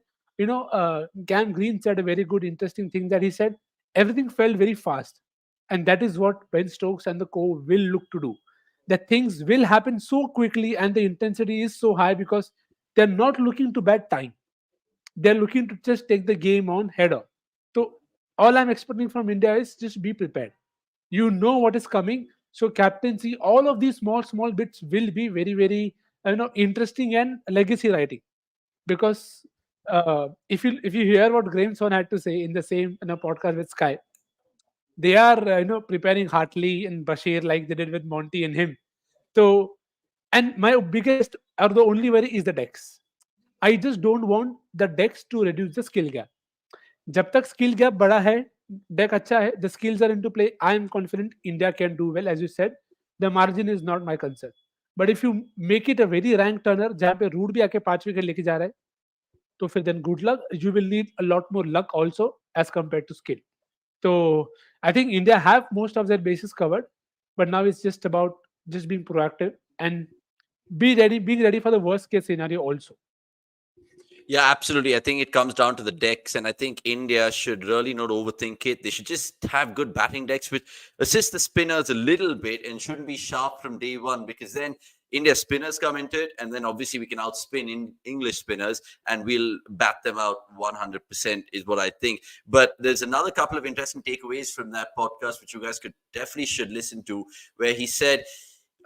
Cam Green said a very good, interesting thing, that he said everything felt very fast. And that is what Ben Stokes and the co will look to do. That things will happen so quickly and the intensity is so high because they're not looking to bad time. They're looking to just take the game on head on. So all I'm expecting from India is just be prepared. You know what is coming. So captaincy, all of these small bits will be very, very interesting and legacy writing. Because if you hear what Graham Swan had to say in the same podcast with Sky, they are preparing Hartley and Bashir like they did with Monty and him. So, and my biggest or the only worry is the decks. I just don't want the decks to reduce the skill gap. जब तक skill gap बड़ा है, deck अच्छा है, the skills are into play, I am confident India can do well. As you said, the margin is not my concern. But if you make it a very rank turner जहाँ पे root भी आके 5 wicket लेके जा रहा है, तो फिर then good luck. You will need a lot more luck also as compared to skill. So I think India have most of their bases covered, but now it's just about just being proactive and being ready for the worst case scenario also. Yeah, absolutely. I think it comes down to the decks, and I think India should really not overthink it. They should just have good batting decks which assist the spinners a little bit and shouldn't be sharp from day one, because then India spinners come into it, and then obviously we can outspin in English spinners and we'll bat them out 100% is what I think. But there's another couple of interesting takeaways from that podcast which you guys should listen to, where he said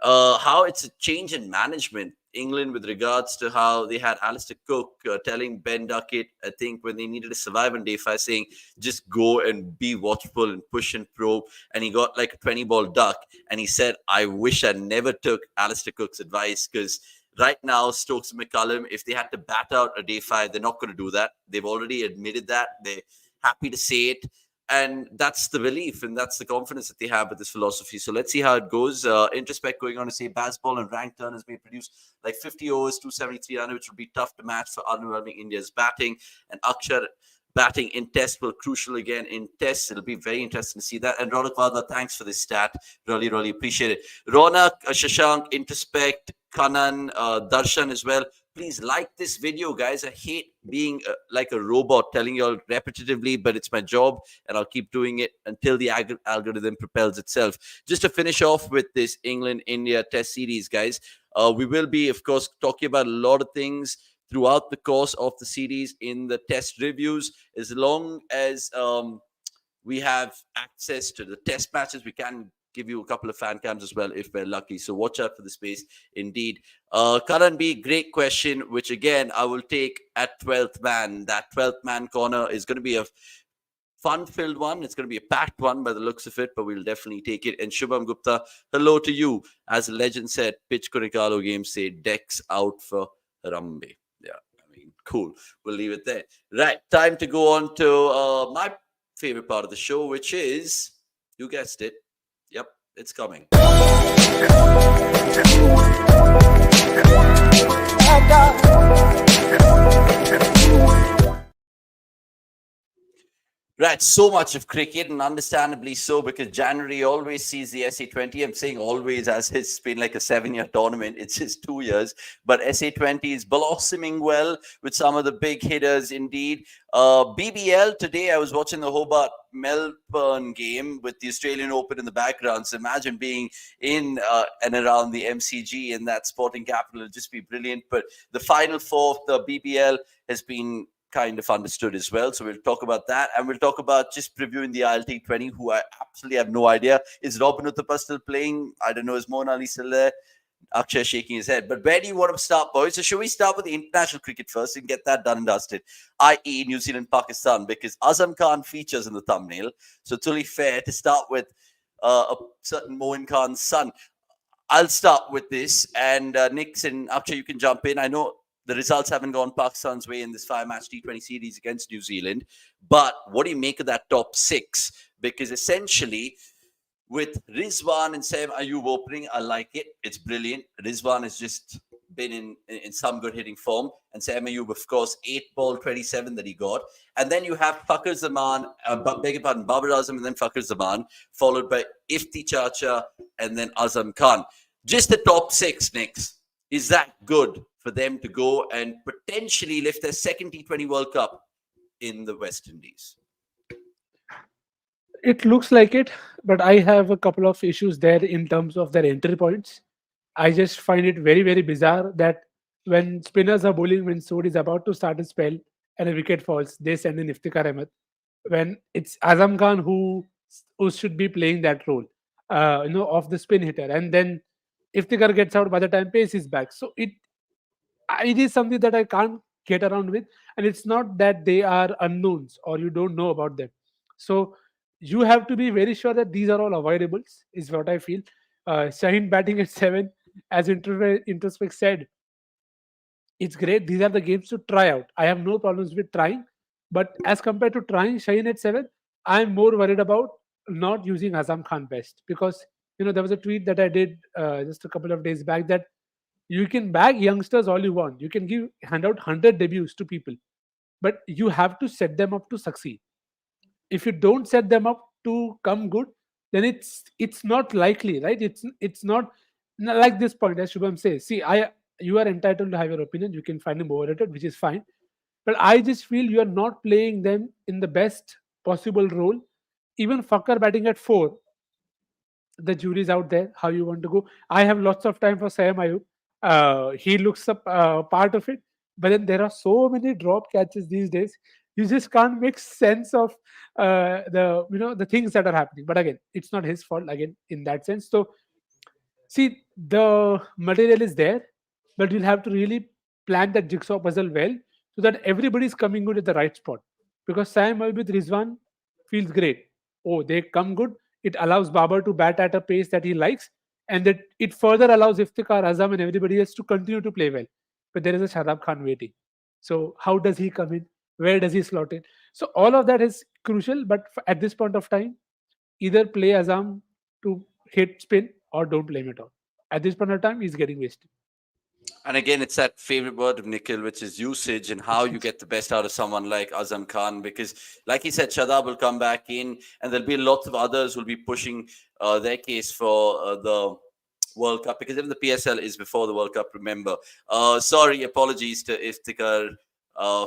how it's a change in management England with regards to how they had Alistair Cook telling Ben Duckett, I think when they needed to survive on day 5, saying just go and be watchful and push and probe, and he got like a 20 ball duck, and he said I wish I never took Alistair Cook's advice, because right now Stokes and McCullum, if they had to bat out a day 5, they're not going to do that. They've already admitted that. They're happy to say it. And that's the belief and that's the confidence that they have with this philosophy. So let's see how it goes. Introspect going on to say Bazball and rank turners may produce like 50 overs, 273 runs, which would be tough to match for underwhelming India's batting. And Akshar batting in test will crucial again in tests. It'll be very interesting to see that. And Ronak Vada, thanks for this stat. Really, really appreciate it. Ronak, Shashank, Introspect, Kanan, Darshan as well. Please like this video, guys. I hate being like a robot telling you all repetitively, but it's my job and I'll keep doing it until the algorithm propels itself. Just to finish off with this England-India test series, guys, we will be, of course, talking about a lot of things throughout the course of the series in the test reviews. As long as we have access to the test matches, we can give you a couple of fan cams as well if we're lucky. So watch out for the space indeed. Karan B, great question, which again I will take at 12th man. That 12th man corner is going to be a fun-filled one. It's going to be a packed one by the looks of it, but we'll definitely take it. And Shubham Gupta, hello to you. As a legend said, pitch ko nikalo game say decks out for Rambe. Yeah, I mean, cool. We'll leave it there. Right, time to go on to my favorite part of the show, which is, you guessed it, yep, it's coming. Right, so much of cricket, and understandably so, because January always sees the SA20. I'm saying always as it's been like a 7-year tournament. It's just 2 years. But SA20 is blossoming well with some of the big hitters indeed. BBL, today I was watching the Hobart Melbourne game with the Australian Open in the background. So imagine being in and around the MCG in that sporting capital. It'll just be brilliant. But the Final Four of the BBL has been kind of understood as well. So we'll talk about that. And we'll talk about just previewing the ILT20, who I absolutely have no idea. Is Robin Uthappa still playing? I don't know. Is Moeen Ali still there? Akshay shaking his head. But where do you want to start, boys? So should we start with the international cricket first and get that done and dusted, i.e. New Zealand, Pakistan, because Azam Khan features in the thumbnail. So it's only fair to start with a certain Moin Khan's son. I'll start with this, and Nix and Akshay, you can jump in. I know the results haven't gone Pakistan's way in this 5-match T20 series against New Zealand, but what do you make of that top 6? Because essentially, with Rizwan and Sam Ayub opening, I like it. It's brilliant. Rizwan has just been in some good hitting form. And Sam Ayub, of course, 8 ball 27 that he got. And then you have Fakhar Zaman, beg your pardon, Babar Azam and then Fakhar Zaman, followed by Ifti Chacha and then Azam Khan. Just the top 6, Nix. Is that good for them to go and potentially lift their second T20 World Cup in the West Indies? It looks like it, but I have a couple of issues there in terms of their entry points. I just find it very, very bizarre that when spinners are bowling, when Sod is about to start a spell and a wicket falls, they send in Iftikhar Ahmed. When it's Azam Khan who should be playing that role, of the spin hitter, and then Iftikhar gets out by the time pace is back. So it is something that I can't get around with, and it's not that they are unknowns or you don't know about them. So you have to be very sure that these are all avoidables, is what I feel. Shaheen batting at 7, as Introspect said, it's great. These are the games to try out. I have no problems with trying, but as compared to trying Shaheen at 7, I'm more worried about not using Azam Khan best, because there was a tweet that I did just a couple of days back that you can bag youngsters all you want. You can hand out 100 debuts to people, but you have to set them up to succeed. If you don't set them up to come good, then it's not likely, right? It's not like this point, as Shubham says. See, you are entitled to have your opinion. You can find him overrated, which is fine. But I just feel you are not playing them in the best possible role. Even Fakkar batting at 4, the jury's out there. How you want to go? I have lots of time for Sam Ayub. He looks up part of it, but then there are so many drop catches these days. You just can't make sense of the things that are happening. But again, it's not his fault again in that sense. So see, the material is there, but you'll have to really plan that jigsaw puzzle well so that everybody's coming good at the right spot. Because Sam Ayub with Rizwan feels great. Oh, they come good. It allows Babar to bat at a pace that he likes, and that it further allows Iftikhar, Azam, and everybody else to continue to play well. But there is a Shadab Khan waiting. So how does he come in? Where does he slot in? So all of that is crucial. But at this point of time, either play Azam to hit spin or don't play him at all. At this point of time, he's getting wasted. And again, it's that favorite word of Nikhil, which is usage and how you get the best out of someone like Azam Khan. Because, like he said, Shadab will come back in, and there'll be lots of others who will be pushing their case for the World Cup, because even the PSL is before the World Cup, remember. Sorry, apologies to Iftikhar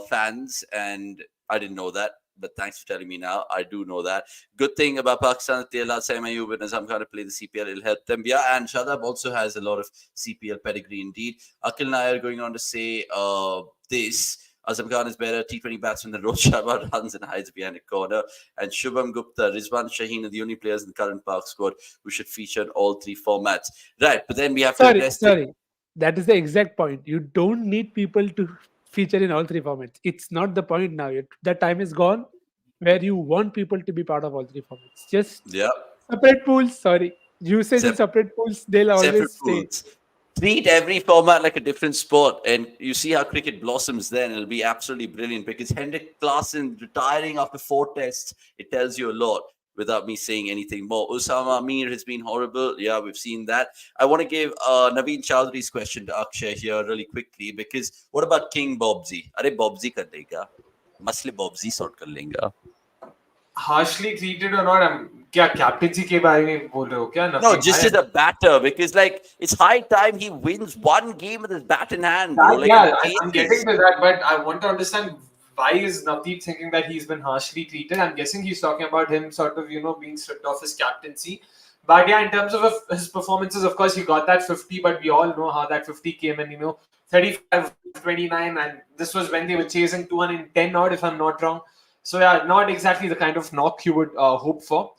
fans, and I didn't know that. But thanks for telling me now. I do know that. Good thing about Pakistan that they allowed Sam Ayub and Azam Khan to play the CPL. It'll help them. Yeah, and Shadab also has a lot of CPL pedigree indeed. Akil Nair going on to say this. Azam Khan is better T20 batsman than Rohit Sharma, runs and hides behind a corner. And Shubham Gupta, Rizwan, Shaheen are the only players in the current Park squad who should feature in all 3 formats. Right, but then we have to address Sorry. That is the exact point. You don't need people to feature in all 3 formats. It's not the point now. That time is gone where you want people to be part of all 3 formats. Just separate pools. Sorry. Usage in separate pools, they'll always stay. Treat every format like a different sport, and you see how cricket blossoms then. It'll be absolutely brilliant, because Hendrik Klaasen retiring after 4 tests, it tells you a lot without me saying anything more. Usama Amir has been horrible. Yeah, we've seen that. I want to give Naveen Chowdhury's question to Akshay here really quickly, because what about King Bobsy? Are Bobsy kar lega? Masle Bobsy sort kar lenga. Harshly treated or not, क्या captaincy के बारे में बोल रहे हो क्या? No, just as a batter, because like it's high time he wins one game with his bat in hand. I'm getting to that, but I want to understand, why is Navdeep thinking that he's been harshly treated? I'm guessing he's talking about him sort of, being stripped off his captaincy. But yeah, in terms of his performances, of course, he got that 50, but we all know how that 50 came in, 35, 29, and this was when they were chasing 210 odd, if I'm not wrong. So yeah, not exactly the kind of knock you would hope for.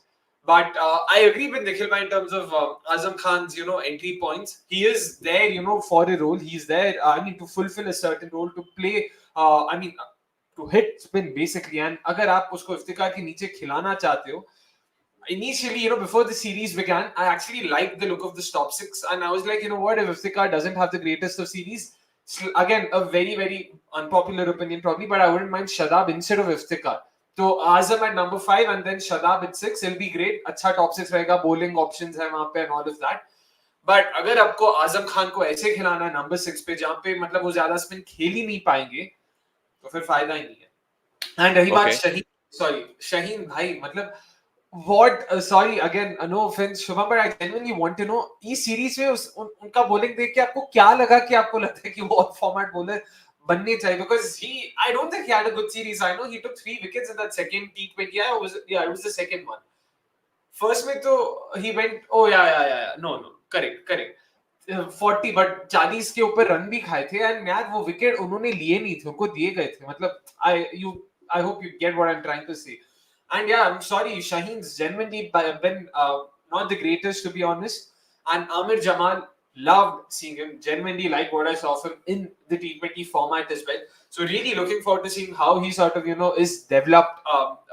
But I agree with Nikhil in terms of Azam Khan's, entry points. He is there, for a role. He's there, to fulfill a certain role, to play, to hit spin basically. And अगर आप उसको इफ्तिकार के नीचे खिलाना चाहते हो, initially, before the series began, I actually liked the look of the top six, and I was like, what, if Iftikhar doesn't have the greatest of series, again, a very, very unpopular opinion probably, but I wouldn't mind Shadab instead of Iftikhar. So Azam at number 5 and then Shadab at 6, it'll be great. Acha top 6 रहेगा, bowling options है वहाँ पे and all of that. But अगर आपको आजम खान को ऐसे खिलाना है number 6 पे, जहाँ पे मतलब वो ज्यादा स्पिन खेल ही नहीं पाएंगे, तो फिर फायदा ही नहीं है. And रही बात शाहीन भाई, मतलब sorry again, no offense Shubham, but I genuinely want to know, इस सीरीज में उनका bowling देख के आपको क्या लगा कि आपको लगता है कि वो ऑफ फॉर्मेट bowler बनने चाहिए? Because I don't think he had a good series. I know he took 3 wickets in that second T20I. It was the second one. First में तो he went, no, correct. 40 but 40 के ऊपर run भी खाए थे, and यार वो wicket उन्होंने लिए नहीं थे, उनको दिए गए थे. मतलब I hope you get what I'm trying to say. And yeah, I'm sorry, Shaheen's genuinely been not the greatest, to be honest. And Amir Jamal, loved seeing him. Genuinely like what I saw of him in the T20 format as well. So really looking forward to seeing how he sort of is developed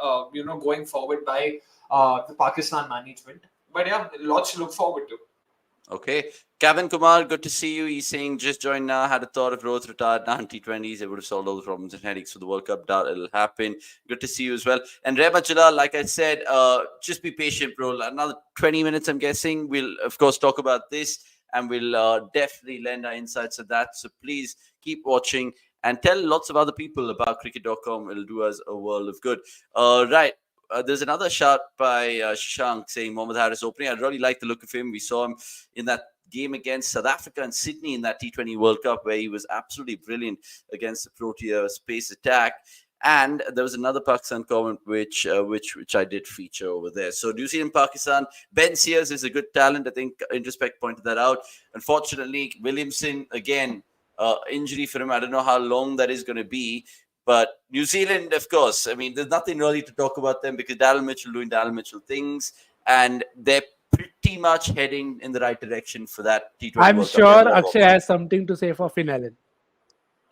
going forward by the Pakistan management. But yeah, lots to look forward to. Okay. Kevin Kumar, good to see you. He's saying, just joined now. Had a thought if Rohit retired now in T20s, they would have solved all the problems and headaches for the World Cup. Doubt it'll happen. Good to see you as well. And Reba Jalal, like I said, just be patient, bro. Another 20 minutes, I'm guessing. We'll, of course, talk about this and we'll definitely lend our insights to that. So please keep watching and tell lots of other people about cricket.com. It'll do us a world of good. Right. There's another shot by Shashank saying Mohammad Harris opening. I really like the look of him. We saw him in that game against South Africa and Sydney in that T20 World Cup where he was absolutely brilliant against the Protea space attack. And there was another Pakistan comment which I did feature over there. So New Zealand, Pakistan, Ben Sears is a good talent. I think Introspect pointed that out. Unfortunately, Williamson, again, injury for him. I don't know how long that is going to be. But New Zealand, of course, I mean, there's nothing really to talk about them because Daryl Mitchell doing Daryl Mitchell things. And they're pretty much heading in the right direction for that T20 I'm World sure Cup. Akshay has something to say for Finn Allen.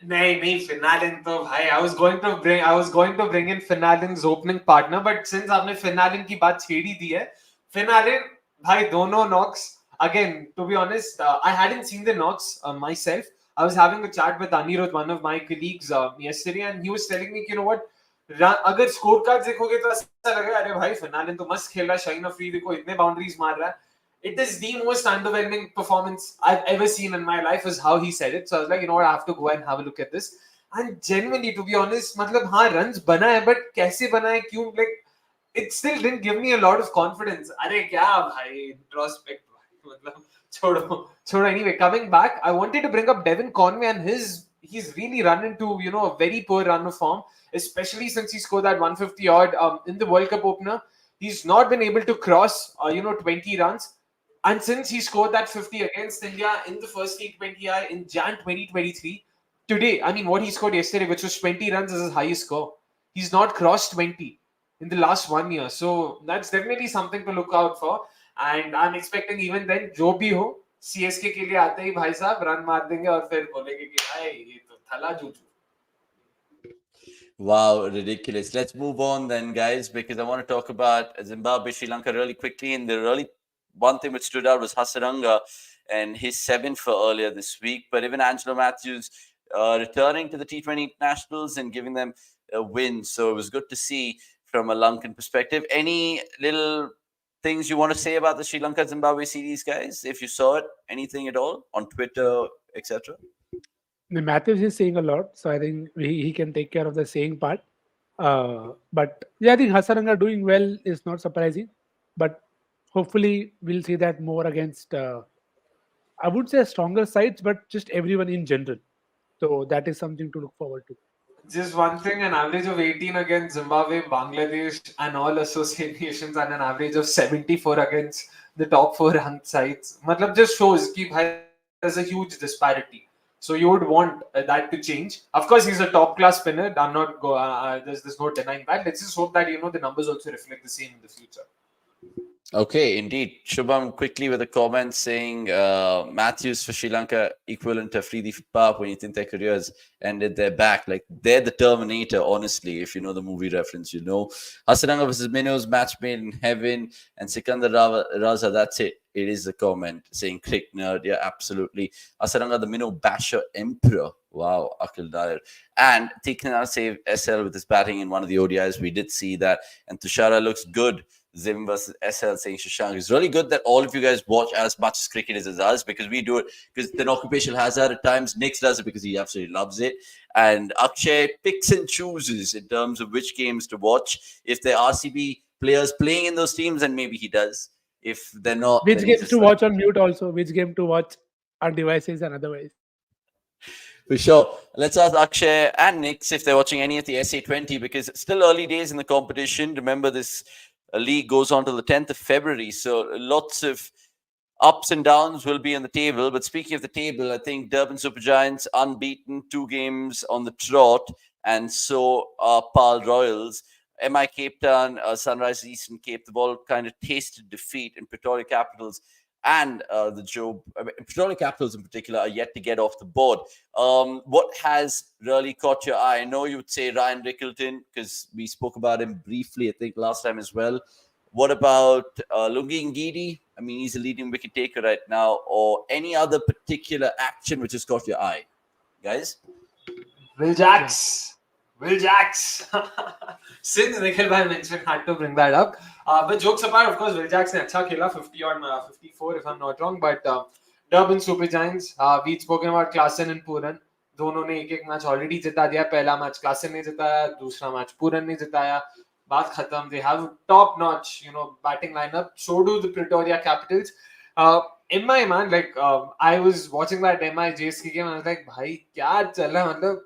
नहीं Finn Allen तो भाई, I was going to bring in Finn Allen's opening partner, but since आपने Finn Allen की बात छेड़ ही दी है, Finn Allen भाई दोनों knocks. Again, to be honest, I hadn't seen the knocks myself. I was having a chat with Anirudh, one of my colleagues, yesterday, and he was telling me, you know what, अगर score card देखोगे तो ऐसा लगेगा अरे भाई Finn Allen तो मस्त खेल रहा है, शाइन अफरीदी देखो इतने बाउंड्रीज मार रहा है. It is the most underwhelming performance I've ever seen in my life, is how he said it. So I was like, you know what, I have to go and have a look at this. And genuinely, to be honest, मतलब हाँ runs बना है, but कैसे बना है, क्यों, like it still didn't give me a lot of confidence. अरे क्या भाई, introspect मतलब छोड़ो. Anyway, coming back, I wanted to bring up Devin Conway, and he's really run into a very poor run of form, especially since he scored that 150 odd in the World Cup opener. He's not been able to cross 20 runs. And since he scored that 50 against India in the first T20I in Jan 2023, today, I mean, what he scored yesterday, which was 20 runs, is his highest score. He's not crossed 20 in the last 1 year. So that's definitely something to look out for. And I'm expecting even then, जो भी हो, CSK के लिए आते ही भाई साहब run मार देंगे और फिर बोलेंगे कि भाई ये तो थला जूझू. Wow, ridiculous. Let's move on then, guys, because I want to talk about Zimbabwe, Sri Lanka really quickly. And the really one thing which stood out was Howzzaattt and his 7th for earlier this week. But even Angelo Matthews returning to the T20 internationals and giving them a win. So it was good to see from a Lankan perspective. Any little things you want to say about the Sri Lanka Zimbabwe series, guys? If you saw it, anything at all on Twitter, etc.? Matthews is saying a lot, so I think he can take care of the saying part. But yeah, I think Howzzaattt doing well is not surprising. But hopefully, we'll see that more against, I would say, stronger sides, but just everyone in general. So that is something to look forward to. Just one thing, an average of 18 against Zimbabwe, Bangladesh, and all associate nations, and an average of 74 against the top 4 ranked sides. Matlab just shows that there's a huge disparity. So you would want that to change. Of course, he's a top class spinner. I'm not there's no denying that. Let's just hope that the numbers also reflect the same in the future. Okay, indeed. Shubham quickly with a comment saying Matthews for Sri Lanka equivalent to Freedeep Park when you think their careers ended their back. Like they're the Terminator, honestly, if you know the movie reference, you know. Hasaranga versus Minos, match made in heaven, and Sikandar Raza, that's it. It is a comment saying crick nerd. Yeah, absolutely. Hasaranga, the Minnow Basher Emperor. Wow, Akil Dyer. And Tiknar saved SL with his batting in one of the ODIs. We did see that. And Tushara looks good. Zim versus SL saying Shashank. It's really good that all of you guys watch as much as cricket as us because we do it because it's an occupational hazard at times. Nick does it because he absolutely loves it. And Akshay picks and chooses in terms of which games to watch. If there are RCB players playing in those teams, then maybe he does. If they're not, Which then he's games just to like, watch on mute also? Which game to watch on devices and otherwise? for sure. Let's ask Akshay and Nix if they're watching any of the SA20 because it's still early days in the competition. Remember, this league goes on till the 10th of February. So lots of ups and downs will be on the table. But speaking of the table, I think Durban Super Giants unbeaten, 2 games on the trot, and so are Pal Royals. MI Cape Town, Sunrise Eastern Cape, they've all kind of tasted defeat in Pretoria Capitals and the Joe Pretoria Capitals in particular are yet to get off the board. What has really caught your eye? I know you would say Ryan Rickleton because we spoke about him briefly, I think, last time as well. What about Lungi Ngidi? I mean, he's a leading wicket taker right now. Or any other particular action which has caught your eye, guys? Will Jacks. Will Jacks. Since Nikhil bhai mentioned, had to bring that up. But jokes apart, of course, Will Jacks ne acha khela, 50 or 54 if I'm not wrong. But Durban Super Giants, we'd spoken about Klassen and Puran. दोनों ने एक match already जिता दिया. पहला match Klaasen ने जिताया, दूसरा match पूरन ने जिताया. बात खत्म. They have top notch, batting lineup. So do the Pretoria Capitals. MI man, like I was watching that MI JSK game and I was like, भाई क्या चल रहा है मतलब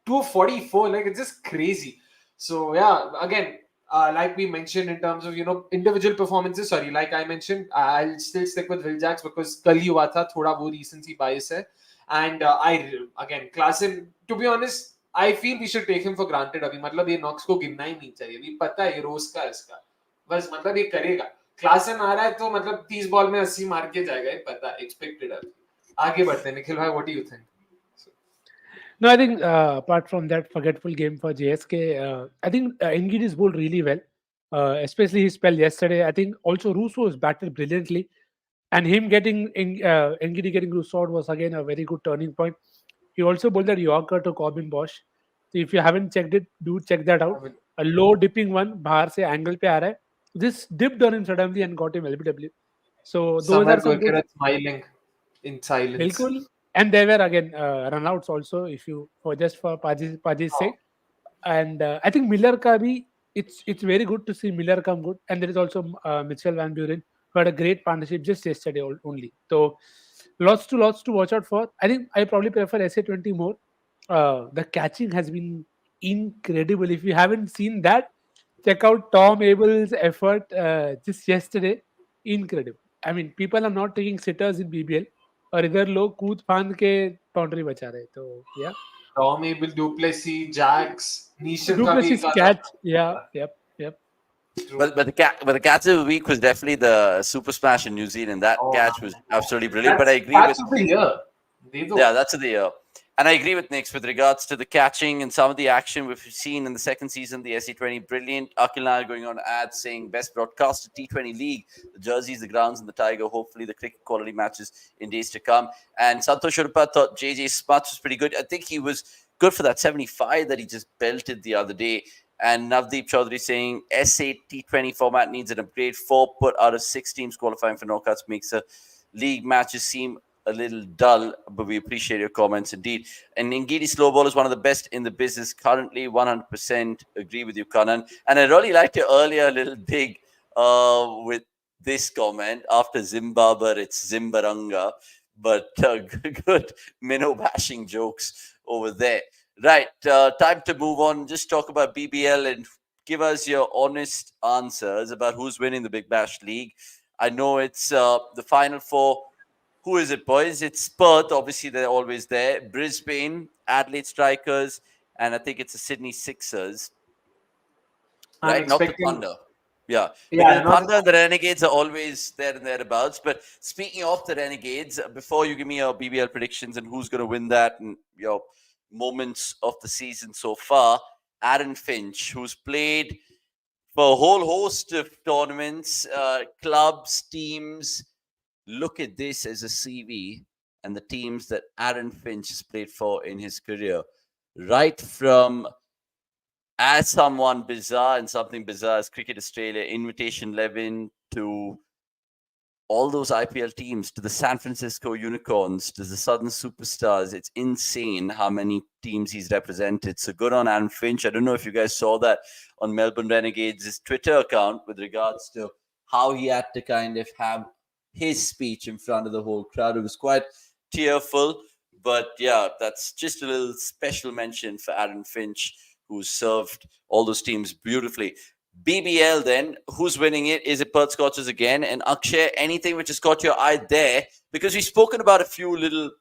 244, like it's just crazy. So yeah, again, like we mentioned in terms of individual performances. Sorry, like I mentioned, I'll still stick with Will Jacks because कल ही हुआ था, थोड़ा वो recency bias है. And again, Klassen, to be honest, I feel we should take him for granted अभी. मतलब ये Knox को गिनना ही नहीं चाहिए. अभी पता है ये रोज का है इसका. बस मतलब ये करेगा. क्लासन आ रहा है तो मतलब 30 बॉल में 80 मार के जाएगा. ये पता है, एक्सपेक्टेड है. आगे बढ़ते हैं. निखिल भाई, what do you think? No, I think apart from that forgetful game for JSK, I think Ngidi bowled really well, especially his spell yesterday. I think also Russo was batted brilliantly, and him getting Ngidi getting Russo out was again a very good turning point. He also bowled that Yorker to Corbin Bosch. So if you haven't checked it, do check that out. A low dipping one, बाहर से angle पे आ रहा है. This dipped on him suddenly and got him LBW. So those Samar are some good. smiling in silence. Bilkul. And there were again runouts also, if you for just for Paji's sake. And I think Miller ka bhi, it's very good to see Miller come good. And there is also Mitchell Van Buren who had a great partnership just yesterday only. So lots to watch out for. I think I probably prefer SA20 more. The catching has been incredible. If you haven't seen that, check out Tom Abel's effort just yesterday. Incredible. I mean, people are not taking sitters in BBL. और इधर लोग कूद फांद के boundary बचा रहे तो या Tom Abel, Duplessis, Jax, Nishan का भी Duplessis catch, yep. But the catch of the week was definitely the super smash in New Zealand. That catch was absolutely brilliant. But I agree with of the year. that's of the year. And I agree with Nix with regards to the catching and some of the action we've seen in the second season, the SA20, brilliant. Akil Nal going on ads saying best broadcasted T20 league, the jerseys, the grounds, and the tiger. Hopefully the cricket quality matches in days to come. And Santosh Urpa thought JJ Smuts was pretty good. I think he was good for that 75 that he just belted the other day. And Navdeep Chaudhary saying SA T20 format needs an upgrade. 4 put out of 6 teams qualifying for knockouts makes the league matches seem a little dull, but we appreciate your comments indeed. And Ngidi slow ball is one of the best in the business currently. 100% agree with you, Kanan. And I really liked your earlier little dig with this comment. After Zimbabwe, it's Zimbaranga. But good minnow bashing jokes over there. Right, time to move on. Just talk about BBL and give us your honest answers about who's winning the Big Bash League. I know it's the Final Four. Who is it, boys? It's Perth. Obviously, they're always there. Brisbane, Adelaide Strikers, and I think it's the Sydney Sixers. Right, not the Thunder. Yeah, Yeah, because not Thunder and the Renegades are always there and thereabouts. But speaking of the Renegades, before you give me your BBL predictions and who's going to win that and your moments of the season so far, Aaron Finch, who's played for a whole host of tournaments, clubs, teams. Look at this as a CV and the teams that Aaron Finch has played for in his career. Right from as someone bizarre and something bizarre as Cricket Australia, Invitation 11 to all those IPL teams, to the San Francisco Unicorns, to the Southern Superstars. It's insane how many teams he's represented. So good on Aaron Finch. I don't know if you guys saw that on Melbourne Renegades' Twitter account with regards to how he had to kind of have his speech in front of the whole crowd. It was quite tearful. But yeah, that's just a little special mention for Aaron Finch, who served all those teams beautifully. BBL then, who's winning it? Is it Perth Scorchers again? And Akshay, anything which has caught your eye there? Because we've spoken about a few little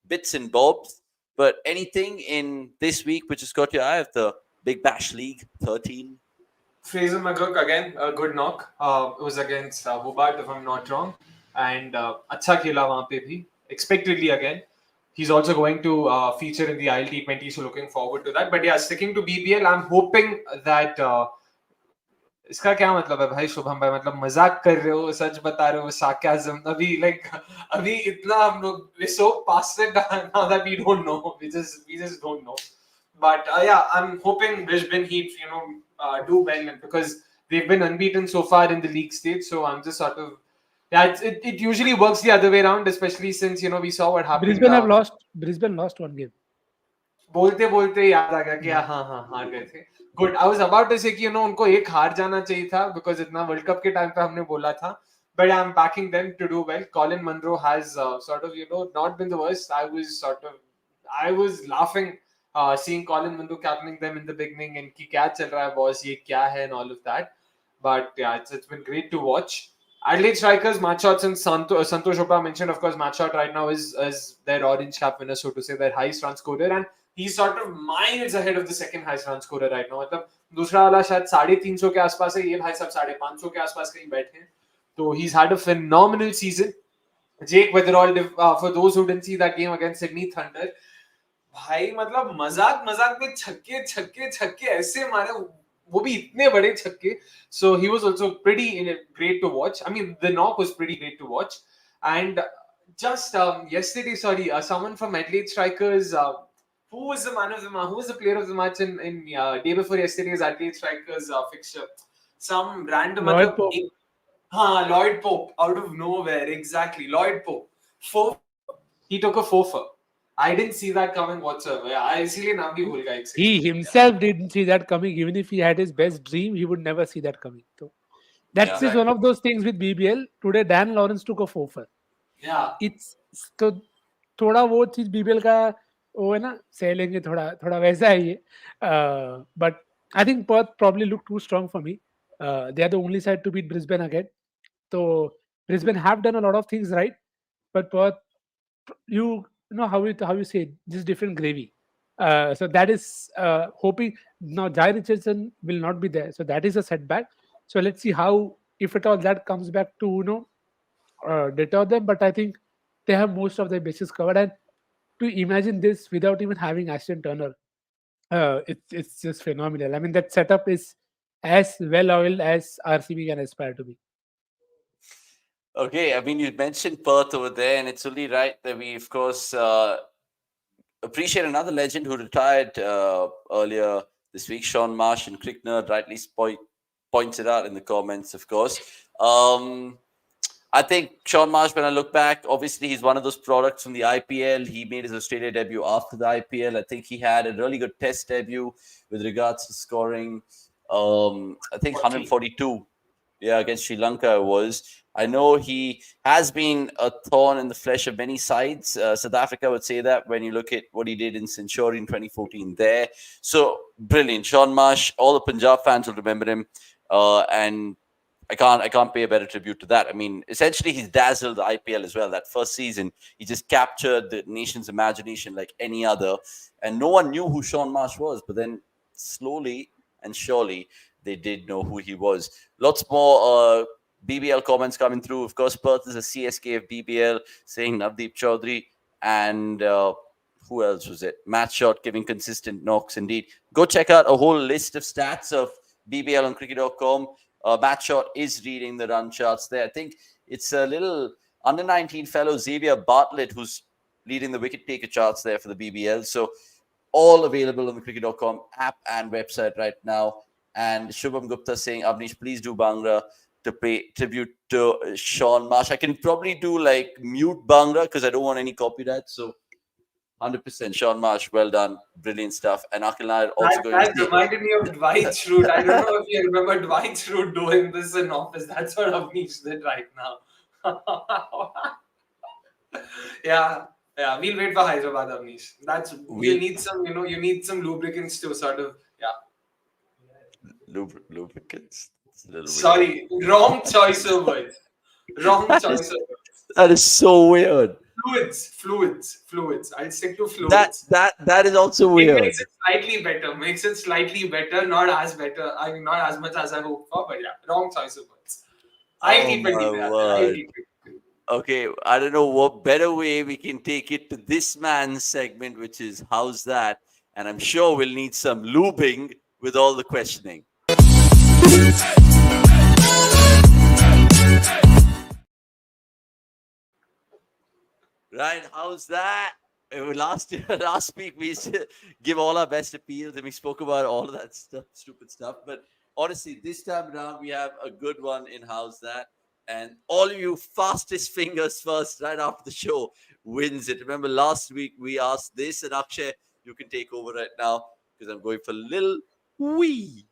bits and bobs, but anything in this week which has caught your eye of the Big Bash League 13? Fraser McGurk again, a good knock. It was against Hobart, if I'm not wrong. And अच्छा खेला वहाँ पे भी. Expectedly again. He's also going to feature in the ILT20, so looking forward to that. But yeah, sticking to BBL, I'm hoping that इसका क्या मतलब है भाई शुभम भाई, मतलब मजाक कर रहे हो, सच बता रहे हो, sarcasm अभी like अभी इतना हम लोग we're so past it now that we don't know, we just don't know. But yeah, I'm hoping Brisbane Heat do well, because they've been unbeaten so far in the league stage, so I'm just sort of it usually works the other way around, especially since we saw what happened. Brisbane lost one game. बोलते बोलते याद आ गया कि हाँ हार गए थे. Good. I was about to say कि उनको एक हार जाना चाहिए था, बिकॉज इतना वर्ल्ड कप के टाइम पे हमने बोला था. But I'm backing them to do well. Colin Munro has sort of not been the worst. I was laughing seeing Colin Munro captaining them in the beginning and कि क्या चल रहा है boss, ये क्या है and all of that. But yeah, it's been great to watch. Adelaide Strikers, Matt Shots and Santosh Chopra mentioned, of course, Matt Shot right now is their orange cap winner, so to say, their highest run scorer, and he's sort of miles ahead of the second highest run scorer right now. मतलब दूसरा वाला शायद 350 के आसपास है, ये भाई सब 550 के आसपास कहीं बैठे हैं. So he's had a phenomenal season. Jake Weatherall, for those who didn't see that game against Sydney Thunder, भाई मतलब मजाक में छक्के ऐसे मारे, वो भी इतने बड़े छक्के. So he was also pretty great to watch. I mean, the knock was pretty great to watch. And just yesterday, someone from Adelaide Strikers, who was the man of the match? Who was the player of the match in day before yesterday's Adelaide Strikers fixture? Some random Lloyd Pope. Lloyd Pope out of nowhere. Exactly, Lloyd Pope. He took a four. I didn't see that coming whatsoever. इसीलिए नाम भी भूल गया. He himself didn't see that coming. Even if he had his best dream, he would never see that coming. So that's just one of those things with BBL. Today, Dan Lawrence took a 4. Yeah. It's तो थोड़ा वो चीज BBL का वो है ना, सह लेंगे थोड़ा वैसा है ये. But I think Perth probably looked too strong for me. They are the only side to beat Brisbane again. So Brisbane have done a lot of things right, but Perth, you know how you say it, just different gravy. So that is hoping now Jai Richardson will not be there, so that is a setback. So let's see how, if at all, that comes back to deter them. But I think they have most of their bases covered, and to imagine this without even having Ashton Turner, it's just phenomenal. I mean, that setup is as well oiled as RCB can aspire to be. Okay, I mean, you mentioned Perth over there, and it's only right that we, of course, appreciate another legend who retired earlier this week, Shaun Marsh, and Crick Nerd rightly pointed out in the comments, of course. I think Shaun Marsh, when I look back, obviously he's one of those products from the IPL. He made his Australia debut after the IPL. I think he had a really good test debut with regards to scoring, I think 142. Yeah, against Sri Lanka it was. I know he has been a thorn in the flesh of many sides. South Africa would say that when you look at what he did in Centurion in 2014 there. So, brilliant. Shaun Marsh, all the Punjab fans will remember him. And I can't pay a better tribute to that. I mean, essentially, he's dazzled the IPL as well. That first season, he just captured the nation's imagination like any other. And no one knew who Shaun Marsh was. But then slowly and surely, they did know who he was. Lots more BBL comments coming through. Of course, Perth is a CSK of BBL, saying Navdeep Chaudhary. And who else was it? Matt Shot giving consistent knocks indeed. Go check out a whole list of stats of BBL on cricket.com. Matt Shot is reading the run charts there. I think it's a little under 19 fellow Xavier Bartlett who's leading the wicket taker charts there for the BBL. So all available on the cricket.com app and website right now. And Shubham Gupta saying, Avnish, please do Bhangra to pay tribute to Shaun Marsh. I can probably do like mute Bhangra because I don't want any copyright. So 100% Shaun Marsh, well done, brilliant stuff. And Akhil Nair also going That to say, reminded me of Dwight Schrute. I don't know if you remember Dwight Schrute doing this in office. That's what Avnish did right now. Yeah, we'll wait for Hyderabad, Avnish. We'll need some, you need some lubricants to sort of, lubricants. Sorry, wrong choice of words. Wrong choice of words. That is so weird. Fluids. I'll stick to fluids. That is also weird. It makes it slightly better. Not as better. I mean, not as much as I hoped for, but yeah, wrong choice of words. I'll keep it. Okay, I don't know what better way we can take it to this man's segment, which is How's That? And I'm sure we'll need some lubing with all the questioning. Right, how's that? Last week we used to give all our best appeals and we spoke about all of that stuff, stupid stuff. But honestly, this time around we have a good one in How's That? And all of you fastest fingers first right after the show wins it. Remember last week we asked this, and Akshay, you can take over right now because I'm going for little wee.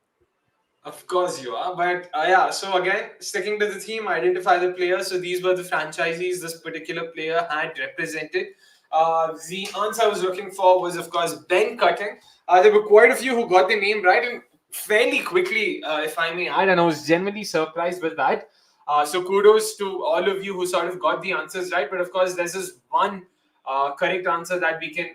Of course you are, but yeah, so again, sticking to the theme, identify the players. So these were the franchises this particular player had represented. The answer I was looking for was, of course, Ben Cutting. There were quite a few who got the name right and fairly quickly, if I may add, and I was genuinely surprised with that. So kudos to all of you who sort of got the answers right. But of course, there's this one correct answer that we can,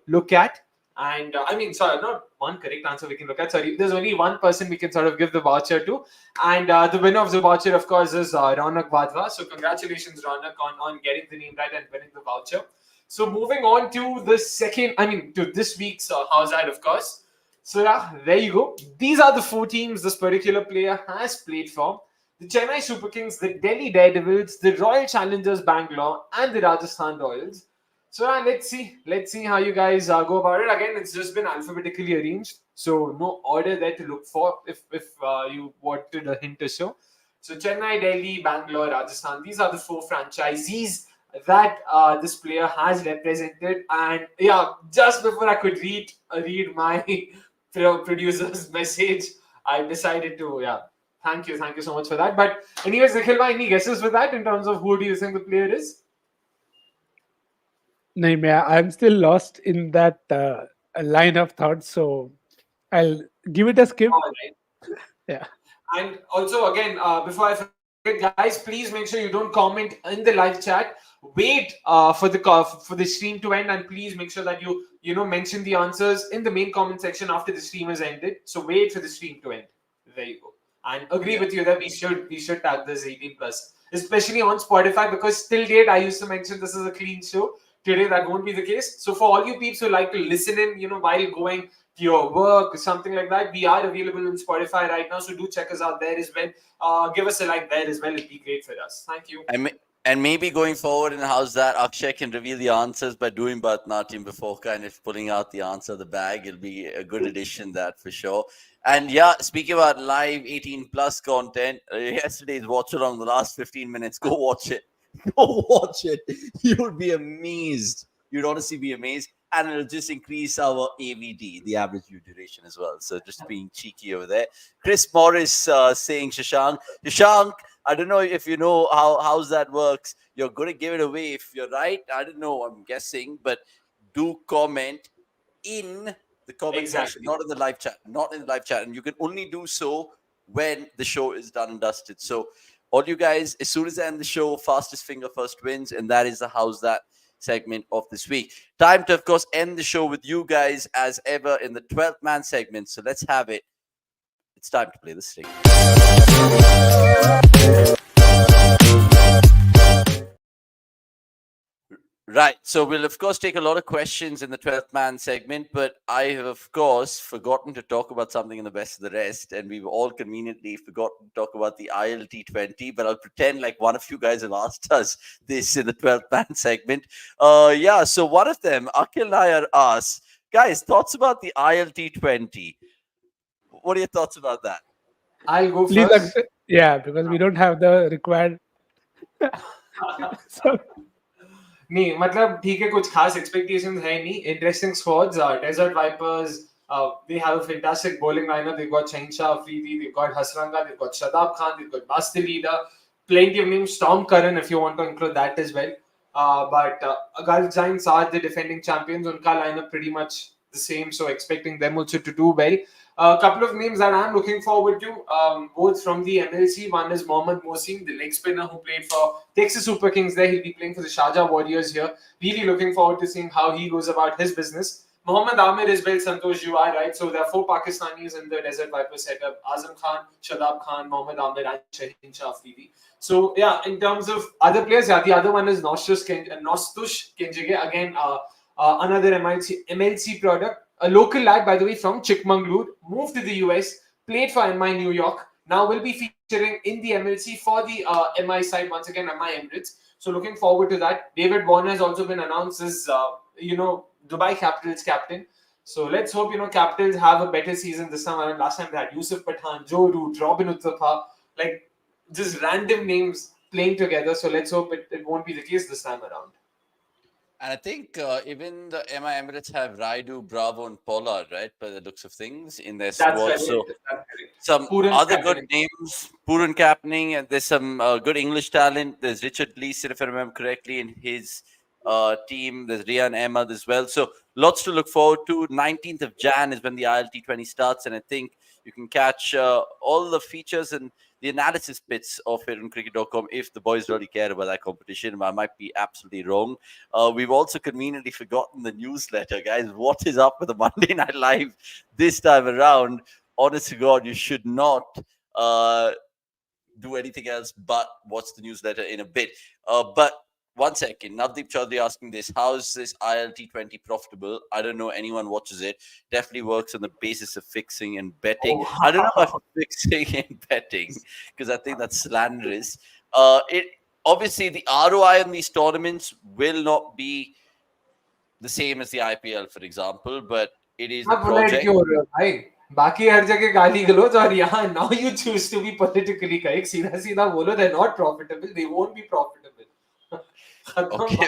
look at. And not one correct answer we can look at. Sorry, there's only one person we can sort of give the voucher to. And the winner of the voucher, of course, is Raunak Vadva. So congratulations, Raunak, on getting the name right and winning the voucher. So moving on to to this week's Howzzaattt, of course. So yeah, there you go. These are the 4 teams this particular player has played for. The Chennai Super Kings, the Delhi Daredevils, the Royal Challengers Bangalore, and the Rajasthan Royals. So let's see how you guys go about it. Again, it's just been alphabetically arranged, so no order there to look for if you wanted a hint or so. So Chennai, Delhi, Bangalore, Rajasthan, these are the 4 franchisees that this player has represented. And yeah, just before I could read my producer's message, I decided to thank you so much for that. But anyways, Nikhil, any guesses with that in terms of who do you think the player is? No, I'm still lost in that line of thought, so I'll give it a skip. All right. Yeah. And also, again, before I forget, guys, please make sure you don't comment in the live chat. Wait for the stream to end, and please make sure that you mention the answers in the main comment section after the stream has ended. So wait for the stream to end. There you go. And agree with you that we should tag this 18+, especially on Spotify, because till date I used to mention this is a clean show. Today that won't be the case. So for all you peeps who like to listen in, while going to your work or something like that, we are available on Spotify right now. So do check us out there as well. Give us a like there as well. It'd be great for us. Thank you. And maybe going forward in How's That, Akshay can reveal the answers by doing Bharatanatyam before kind of pulling out the answer of the bag. It'll be a good addition, that for sure. And yeah, speaking about live 18+ content, yesterday's watch along the last 15 minutes, go watch it. Go watch it. You would be amazed. You'd honestly be amazed. And it'll just increase our AVD, the average view duration as well. So just being cheeky over there. Chris Morris saying, Shashank, I don't know if you know how's that works. You're going to give it away if you're right. I don't know. I'm guessing. But do comment in the comment section, not in the live chat. Not in the live chat. And you can only do so when the show is done and dusted. So all you guys, as soon as I end the show, fastest finger first wins. And that is the How's That segment of this week. Time to, of course, end the show with you guys as ever in the 12th man segment. So let's have it. It's time to play the sting. Right. So we'll, of course, take a lot of questions in the 12th man segment, but I have, of course, forgotten to talk about something in the best of the rest. And we've all conveniently forgotten to talk about the ILT20, but I'll pretend like one of you guys have asked us this in the 12th man segment. Yeah. So one of them, Akhil Nair, asks, guys, thoughts about the ILT20? What are your thoughts about that? I'll go Please, first. yeah, because we don't have the required. So, नहीं मतलब ठीक है कुछ खास expectations है नहीं interesting squads Desert Vipers they have a fantastic bowling lineup they've got Shahenshaw Afridi they've got Hasranga they've got Shadab Khan they've got Basti Leader plenty of names Storm Curran if you want to include that as well but Gulf Giants are the defending champions unka lineup pretty much the same so expecting them also to do well a couple of names that I'm looking forward to, both from the MLC. One is Mohammad Mohsin, the leg spinner who played for Texas Super Kings there. He'll be playing for the Sharjah Warriors here. Really looking forward to seeing how he goes about his business. Mohammad Amir as well, Santosh, you are right. So there are 4 Pakistanis in the Desert Viper setup. Azam Khan, Shadab Khan, Mohammad Amir and Shaheen Shah Afridi. So yeah, in terms of other players, yeah, the other one is Nostush Kenjige. Again, another MLC product. A local lad, by the way, from Chikmagalur, moved to the US, played for MI New York, now will be featuring in the MLC for the MI side, once again, MI Emirates. So looking forward to that. David Warner has also been announced as, Dubai Capitals captain. So let's hope, Capitals have a better season this time. Last time they had Yusuf Pathan, Joe Root, Robin Uthappa, like just random names playing together. So let's hope it won't be the case this time around. And I think even the MI Emirates have Raidu, Bravo, and Pollard, right? By the looks of things in their squad. That's So correct. some Puran other captaining. good names, Puran captaining, and there's some good English talent. There's Richard Leeson, if I remember correctly, in his team. There's Rian Ahmad as well. So lots to look forward to. 19th of Jan is when the ILT20 starts, and I think you can catch all the features and the analysis bits of it on cricket.com if the boys really care about that competition. I might be absolutely wrong. We've also conveniently forgotten the newsletter, guys. What is up with the Monday Night Live this time around? Honest to God, you should not do anything else but watch the newsletter in a bit. But one second, Navdeep Chaudhary asking this: how is this ILT20 profitable? I don't know anyone watches it. Definitely works on the basis of fixing and betting. Oh, I don't know about fixing and betting because I think that's slanderous. It obviously the ROI on these tournaments will not be the same as the IPL, for example, but it is the आप polite project. क्यों हो रहे हो भाई बाकी हर जगह गाली गलौज और यहाँ now you choose to be politically correct सीधा सीधा बोलो they're not profitable they won't be profitable खत्म Okay,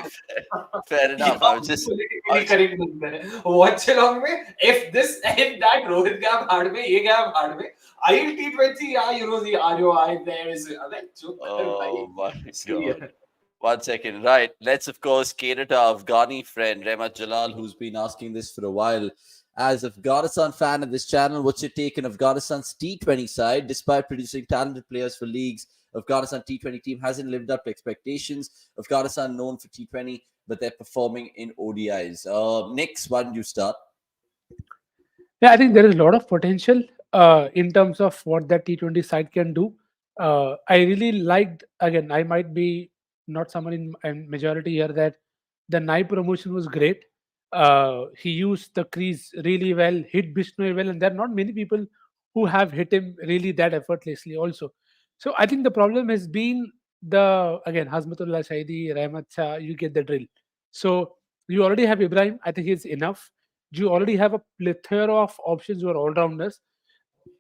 बात fair enough. I was just politically correct बनते हैं watch along में if that रोहित गया भाड़ में ये गया भाड़ में ILT20 yeah the ROI there is like चुप कर भाई oh my see god. One second. Right. Let's, of course, cater to our Afghani friend, Rehmat Jalal, who's been asking this for a while. As Afghanistan fan of this channel, what's your take on Afghanistan's T20 side? Despite producing talented players for leagues, Afghanistan T20 team hasn't lived up to expectations. Afghanistan known for T20, but they're performing in ODIs. Nix, why don't you start? yeah, I think there is a lot of potential in terms of what that T20 side can do. I really liked, again, I might be not someone in majority here, that the Nai promotion was great. He used the crease really well, hit Bishnoi well, and there are not many people who have hit him really that effortlessly also. So I think the problem has been again, Hazmatullah Shahidi, Rahmat Shah, you get the drill. So you already have Ibrahim, I think he's enough. You already have a plethora of options who are all rounders.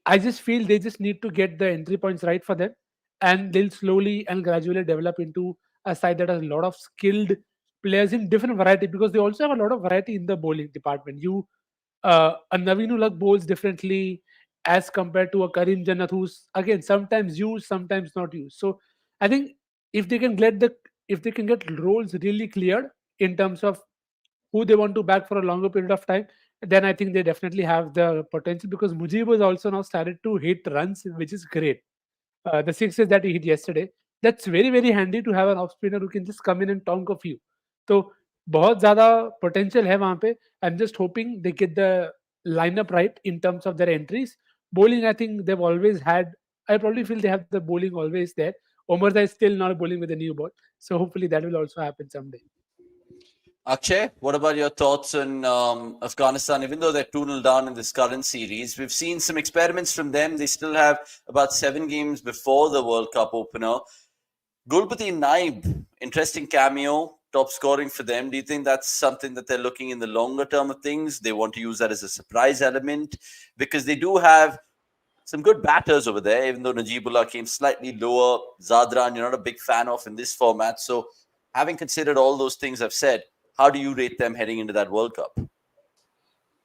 I just feel they just need to get the entry points right for them, and they'll slowly and gradually develop into a side that has a lot of skilled players in different variety, because they also have a lot of variety in the bowling department. A Naveen Ulaq bowls differently as compared to a Karim Jannat, who's again sometimes used, sometimes not used. So I think if they can get roles really cleared in terms of who they want to back for a longer period of time, then I think they definitely have the potential, because Mujib has also now started to hit runs, which is great. The sixes that he hit yesterday, that's very, very handy to have an off spinner who can just come in and tonk a few. So, बहुत ज़्यादा potential है वहाँ पे. I'm just hoping they get the lineup right in terms of their entries. Bowling, I think they've always had. I probably feel they have the bowling always there. Omarza is still not bowling with a new ball, so hopefully that will also happen someday. Akshay, what about your thoughts on Afghanistan? Even though they're 2-0 down in this current series, we've seen some experiments from them. They still have about 7 games before the World Cup opener. Gulpati Naib, interesting cameo, top scoring for them. Do you think that's something that they're looking in the longer term of things? They want to use that as a surprise element? Because they do have some good batters over there, even though Najibullah came slightly lower. Zadran, you're not a big fan of in this format. So, having considered all those things I've said, how do you rate them heading into that World Cup?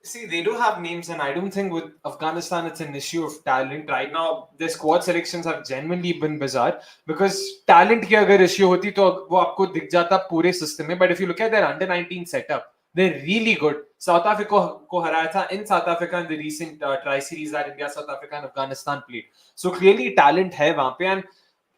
See, they do have names, and I don't think with Afghanistan it's an issue of talent. Right now, their squad selections have genuinely been bizarre because talent की अगर issue होती तो वो आपको दिख जाता पूरे system में. But if you look at their under-19 setup, they're really good. South Africa को हराया था in South Africa in the recent tri-series that India, South Africa, and Afghanistan played. So clearly talent है वहाँ पे, and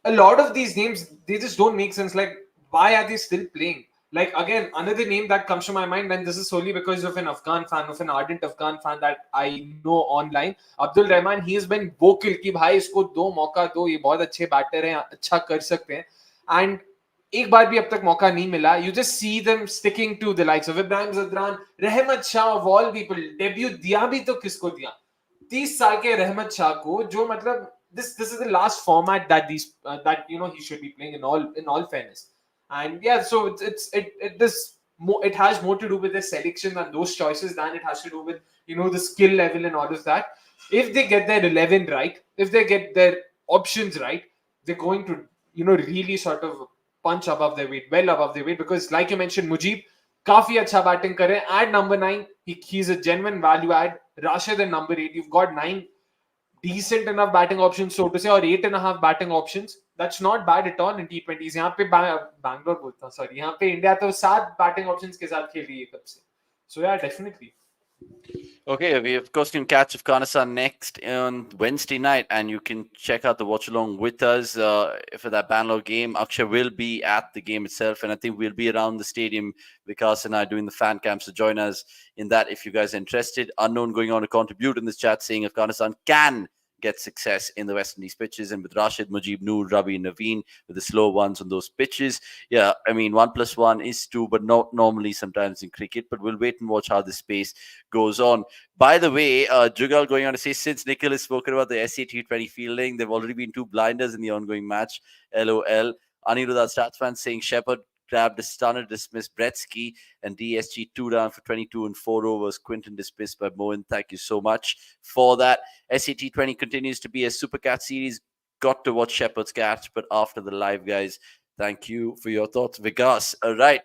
a lot of these names they just don't make sense. Like, why are they still playing? Like, again, another name that comes to my mind, and this is solely because of an Afghan fan, of an ardent Afghan fan that I know online, Abdul Rahman. He has been vocal कि भाई इसको दो मौका दो, ये बहुत अच्छे batter हैं, अच्छा कर सकते हैं. And एक बार भी अब तक मौका नहीं मिला. You just see them sticking to the likes of Ibrahim Zadran, Rahmat Shah, of all people. Debut दिया भी तो किसको दिया? 30 साल के रहमत शाह को, जो मतलब this is the last format that that he should be playing in all fairness. And yeah, so it has more to do with the selection and those choices than it has to do with the skill level and all of that. If they get their 11 right, if they get their options right, they're going to really sort of punch above their weight, well above their weight, because like you mentioned, Mujib काफी अच्छा batting करे. At number 9, he's a genuine value add. Rashid at number 8, you've got 9 decent enough batting options, so to say, or 8.5 batting options. That's not bad at all in T20s. यहाँ पे बैंगलोर बोलता हूँ, sorry, यहाँ पे India तो 7 batting options के साथ खेल रही है कब से. So yeah, definitely. Okay, we of course can catch Afghanistan next on Wednesday night, and you can check out the watch along with us for that Bangalore game. Akshay will be at the game itself, and I think we'll be around the stadium. Vikas and I doing the fan camps, so join us in that if you guys are interested. Unknown going on to contribute in this chat, saying Afghanistan can get success in the West Indies pitches, and with Rashid, Mujib, Noor, Ravi, Naveen with the slow ones on those pitches. Yeah, I mean 1 + 1 is 2, but not normally sometimes in cricket. But we'll wait and watch how this space goes on. By the way, Jugal going on to say, since Nikhil has spoken about the SA20 fielding, there have already been 2 blinders in the ongoing match. LOL. Aniruddha Stats fan saying Shepherd grabbed a stunner, dismissed Bretsky, and DSG 2 down for 22 and 4 overs. Quinton dismissed by Mohan. Thank you so much for that. SA20 continues to be a Super Cat series. Got to watch Shepherd's catch, but after the live, guys, thank you for your thoughts, Vikas. All right.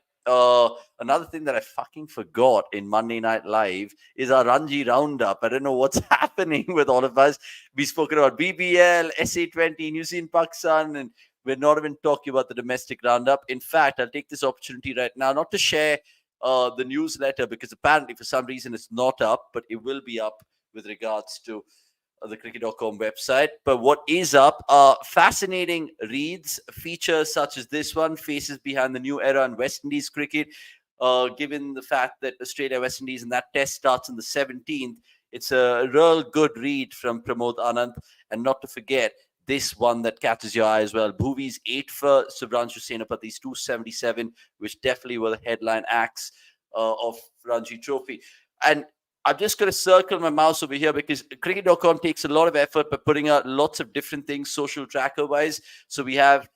Another thing that I fucking forgot in Monday Night Live is our Ranji roundup. I don't know what's happening with all of us. We spoke about BBL, SA20, New Zealand, Pakistan, and we're not even talking about the domestic roundup. In fact, I'll take this opportunity right now not to share the newsletter, because apparently for some reason it's not up, but it will be up with regards to the cricket.com website. But what is up are fascinating reads, features such as this one, Faces Behind the New Era in West Indies cricket. Given the fact that Australia, West Indies, and that test starts on the 17th, it's a real good read from Pramod Anand. And not to forget, this one that catches your eye as well. Bhuvi's 8 for Subhranshu Senapati's 277, which definitely were the headline acts of Ranji Trophy. And I'm just going to circle my mouse over here because cricket.com takes a lot of effort by putting out lots of different things social tracker wise. So we have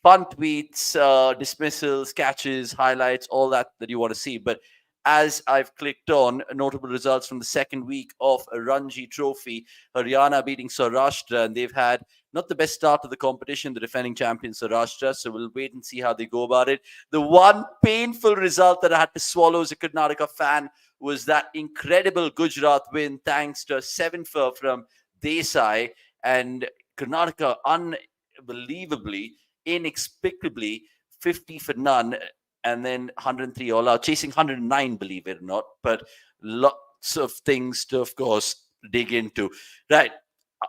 fun tweets, dismissals, catches, highlights, all that you want to see. But as I've clicked on notable results from the second week of Ranji Trophy, Haryana beating Saurashtra, and they've had not the best start of the competition, the defending champion Saurashtra. So we'll wait and see how they go about it. The one painful result that I had to swallow as a Karnataka fan was that incredible Gujarat win thanks to a 7-for from Desai, and Karnataka unbelievably, inexplicably 50 for none, and then 103 all out, chasing 109, believe it or not. But lots of things to, of course, dig into. Right,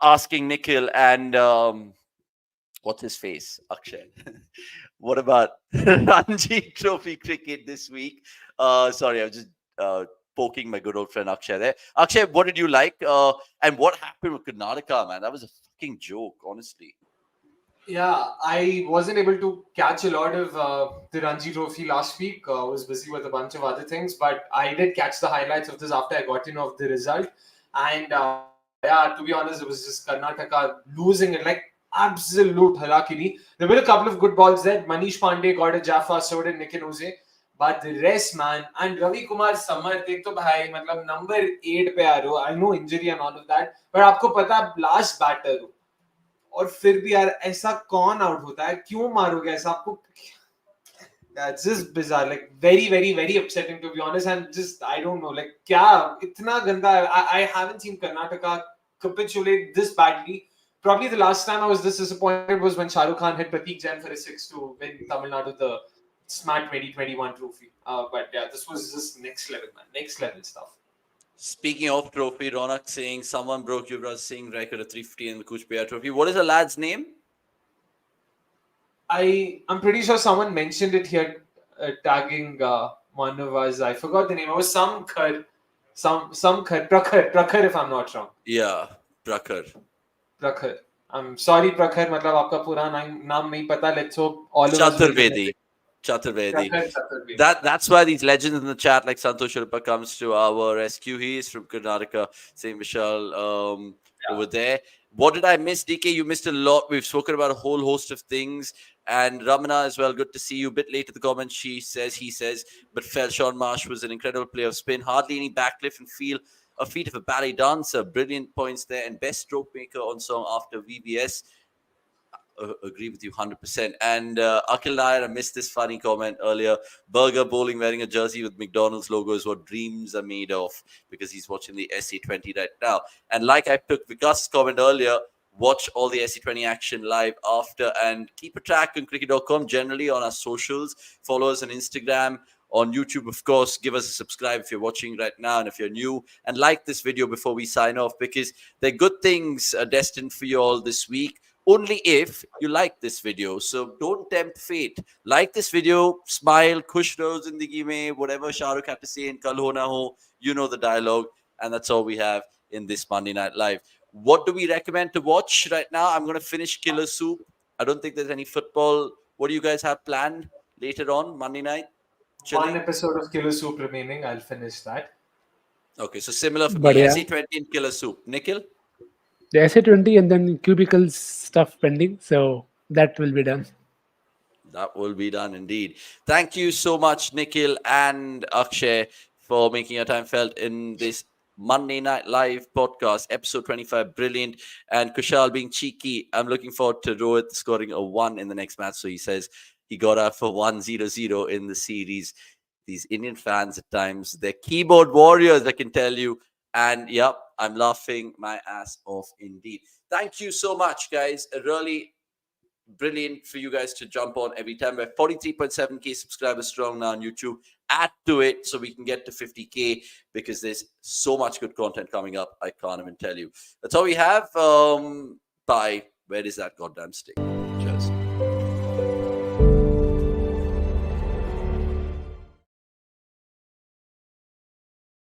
asking Nikhil and what's his face, Akshay. What about Ranji Trophy cricket this week? Sorry, I've just poking my good old friend Akshay there. Akshay, what did you like? And what happened with Karnataka, man? That was a fucking joke, honestly. Yeah, I wasn't able to catch a lot of the Ranji Trophy last week. I was busy with a bunch of other things, but I did catch the highlights of this after I got to know of the result. And yeah, to be honest, it was just Karnataka losing it like absolute harakiri. There were a couple of good balls there. Manish Pandey got a Jaffa, so did Nikhil Uze. But the rest, man, and Ravi Kumar Samar, देख तो भाई मतलब number 8 पे आ रहे हो. I know injury and all of that, but आपको पता है last batter हो. और फिर भी यार ऐसा कौन आउट होता है क्यों मारोगे ऐसा आपको that's just bizarre like very upsetting to be honest and just I don't know like क्या इतना गंदा I haven't seen Karnataka capitulate this badly. Probably the last time I was this disappointed was when Shah Rukh Khan hit Prateek Jain for a 6 to win Tamil Nadu the SMAT 2021 trophy. But yeah, this was just next level, man. Next level stuff. Speaking of trophy, Ronak saying someone broke Yuvraj Singh record of 350 in the Kuch Behar trophy. What is the lad's name? I'm pretty sure someone mentioned it here, tagging one of us. I forgot the name. It was some Khar, Prakhar, if I'm not wrong. Yeah, Prakhar. I'm sorry, Prakhar. मतलब आपका पूरा नाम नहीं पता. Let's hope all of us. Chaturvedi. That's why these legends in the chat like Santosh Shilpa comes to our rescue. He is from Karnataka. Same Vishal over there. What did I miss, DK? You missed a lot. We've spoken about a whole host of things. And Ramana as well. Good to see you. A bit late to the comments. He says, but felt Shaun Marsh was an incredible player of spin. Hardly any backlift and feel a feat of a ballet dancer. Brilliant points there. And best stroke maker on song after VBS. Agree with you 100%. And Akhil Nair, I missed this funny comment earlier. Burger bowling wearing a jersey with McDonald's logo is what dreams are made of, because he's watching the SA20 right now. And like I took Vikas's comment earlier, watch all the SA20 action live after and keep a track on cricket.com, generally on our socials. Follow us on Instagram, on YouTube, of course. Give us a subscribe if you're watching right now and if you're new. And like this video before we sign off, because there are good things destined for you all this week. Only if you like this video. So don't tempt fate. Like this video, smile, khush raho zindagi mein, whatever Shah Rukh had to say in Kal Ho Na Ho, you know the dialogue. And that's all we have in this Monday Night Live. What do we recommend to watch right now? I'm going to finish Killer Soup. I don't think there's any football. What do you guys have planned later on, Monday night? Chilling? One episode of Killer Soup remaining. I'll finish that. Okay, so similar for me. SA20 and Killer Soup. Nikhil? The SA20 and then cubicles stuff pending. So that will be done. That will be done indeed. Thank you so much, Nikhil and Akshay, for making your time felt in this Monday Night Live podcast, episode 25. Brilliant. And Kushal being cheeky. I'm looking forward to Rohit scoring a 1 in the next match. So he says he got out for 1-0-0 in the series. These Indian fans at times, they're keyboard warriors, I can tell you. And yep, I'm laughing my ass off indeed. Thank you so much, guys. Really brilliant for you guys to jump on every time. We're 43.7k subscribers strong now on YouTube. Add to it so we can get to 50k, because there's so much good content coming up. I can't even tell you. That's all we have. Bye. Where is that goddamn stick?